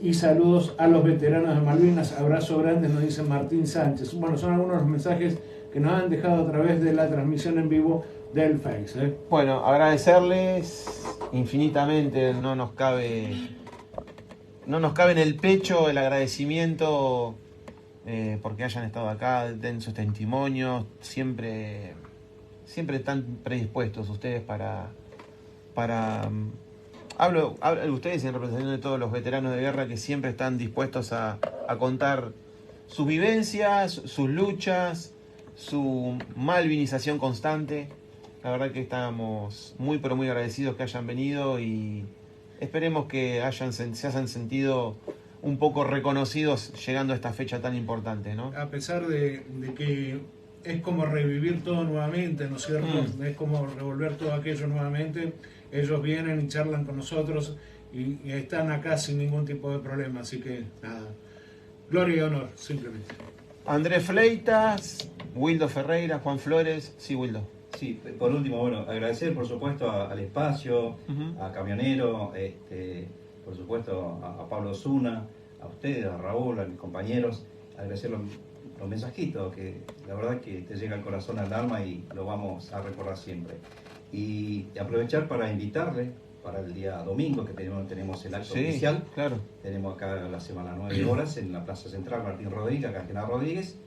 y saludos a los veteranos de Malvinas, abrazo grande, nos dice Martín Sánchez. Bueno, son algunos de los mensajes que nos han dejado a través de la transmisión en vivo del Face. Bueno, agradecerles infinitamente, no nos cabe en el pecho el agradecimiento porque hayan estado acá, den sus testimonios, siempre están predispuestos ustedes para hablo de ustedes en representación de todos los veteranos de guerra que siempre están dispuestos a contar sus vivencias, sus luchas, su malvinización constante. La verdad que estamos muy pero muy agradecidos que hayan venido y esperemos que se hayan sentido un poco reconocidos llegando a esta fecha tan importante, ¿no? A pesar de que es como revivir todo nuevamente, ¿no es cierto? Es como revolver todo aquello nuevamente. Ellos vienen y charlan con nosotros y están acá sin ningún tipo de problema. Así que nada, gloria y honor, simplemente. Andrés Fleitas, Wildo Ferreira, Juan Flores. Sí, Wildo. Sí, por último, bueno, agradecer por supuesto al espacio, a Camionero, por supuesto a Pablo Zuna, a ustedes, a Raúl, a mis compañeros, agradecer los mensajitos que la verdad que te llega al corazón, al alma y lo vamos a recordar siempre. Y aprovechar para invitarle para el día domingo que tenemos el acto oficial. Claro. Tenemos acá la semana 9 horas en la Plaza Central Martín Rodríguez, acá en General Rodríguez.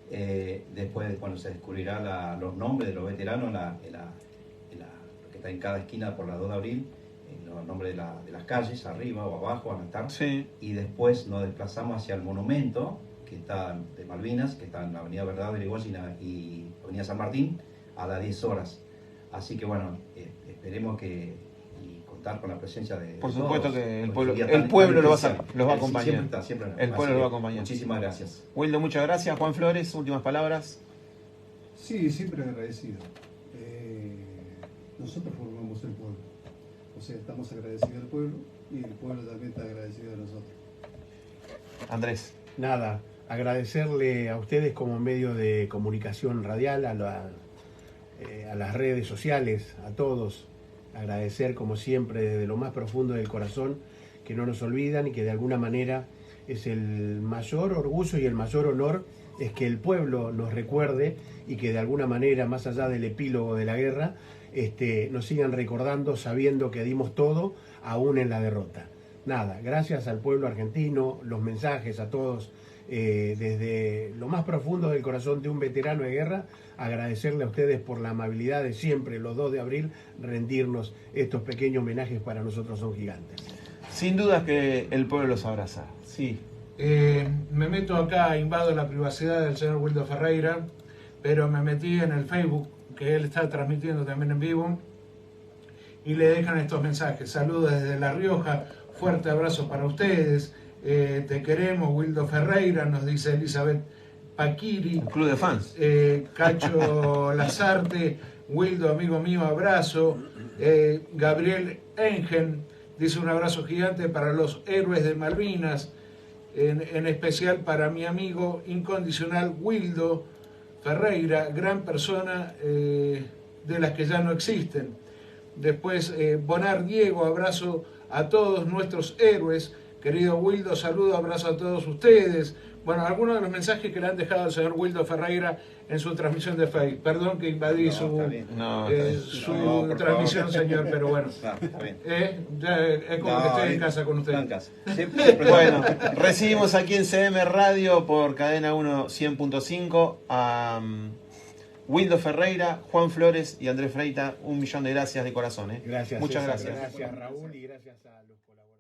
Después cuando se descubrirá los nombres de los veteranos, lo que está en cada esquina por la 2 de abril, los nombres de las calles, arriba o abajo van a estar. Sí. Y después nos desplazamos hacia el monumento que está de Malvinas, que está en la Avenida Verdad de Irigoyen y Avenida San Martín, a las 10 horas. Así que bueno, esperemos contar con la presencia de por supuesto todos, que el pueblo los va a acompañar. Siempre el pueblo los va a acompañar. Muchísimas gracias. Wildo, muchas gracias. Juan Flores, últimas palabras. Sí, siempre agradecido. Nosotros formamos el pueblo. O sea, estamos agradecidos al pueblo y el pueblo también está agradecido a nosotros. Andrés. Nada, agradecerle a ustedes como medio de comunicación radial, a las redes sociales, a todos. Agradecer como siempre desde lo más profundo del corazón que no nos olvidan y que de alguna manera es el mayor orgullo y el mayor honor es que el pueblo nos recuerde y que de alguna manera, más allá del epílogo de la guerra, nos sigan recordando sabiendo que dimos todo aún en la derrota. Nada, gracias al pueblo argentino, los mensajes a todos desde lo más profundo del corazón de un veterano de guerra, agradecerle a ustedes por la amabilidad de siempre, los 2 de abril, rendirnos estos pequeños homenajes para nosotros son gigantes. Sin duda que el pueblo los abraza, sí. Me meto acá, invado la privacidad del señor Wildo Ferreira, pero me metí en el Facebook, que él está transmitiendo también en vivo, y le dejan estos mensajes. Saludos desde La Rioja, fuerte abrazo para ustedes. Te queremos, Wildo Ferreira, nos dice Elizabeth Paquiri. El club de fans. Cacho Lazarte, Wildo, amigo mío, abrazo. Gabriel Engen dice un abrazo gigante para los héroes de Malvinas, en especial para mi amigo incondicional Wildo Ferreira, gran persona de las que ya no existen. Después, Bonar Diego, abrazo a todos nuestros héroes. Querido Wildo, saludo, abrazo a todos ustedes. Bueno, algunos de los mensajes que le han dejado al señor Wildo Ferreira en su transmisión de Facebook. Perdón que invadí su transmisión, señor, pero bueno. Es como que estoy en casa con usted. Bueno, recibimos aquí en CM Radio por Cadena 1 100.5 a Wildo Ferreira, Juan Flores y Andrés Freita. 1.000.000 de gracias de corazón. Gracias. Muchas César, gracias. Gracias Raúl y gracias a los colaboradores.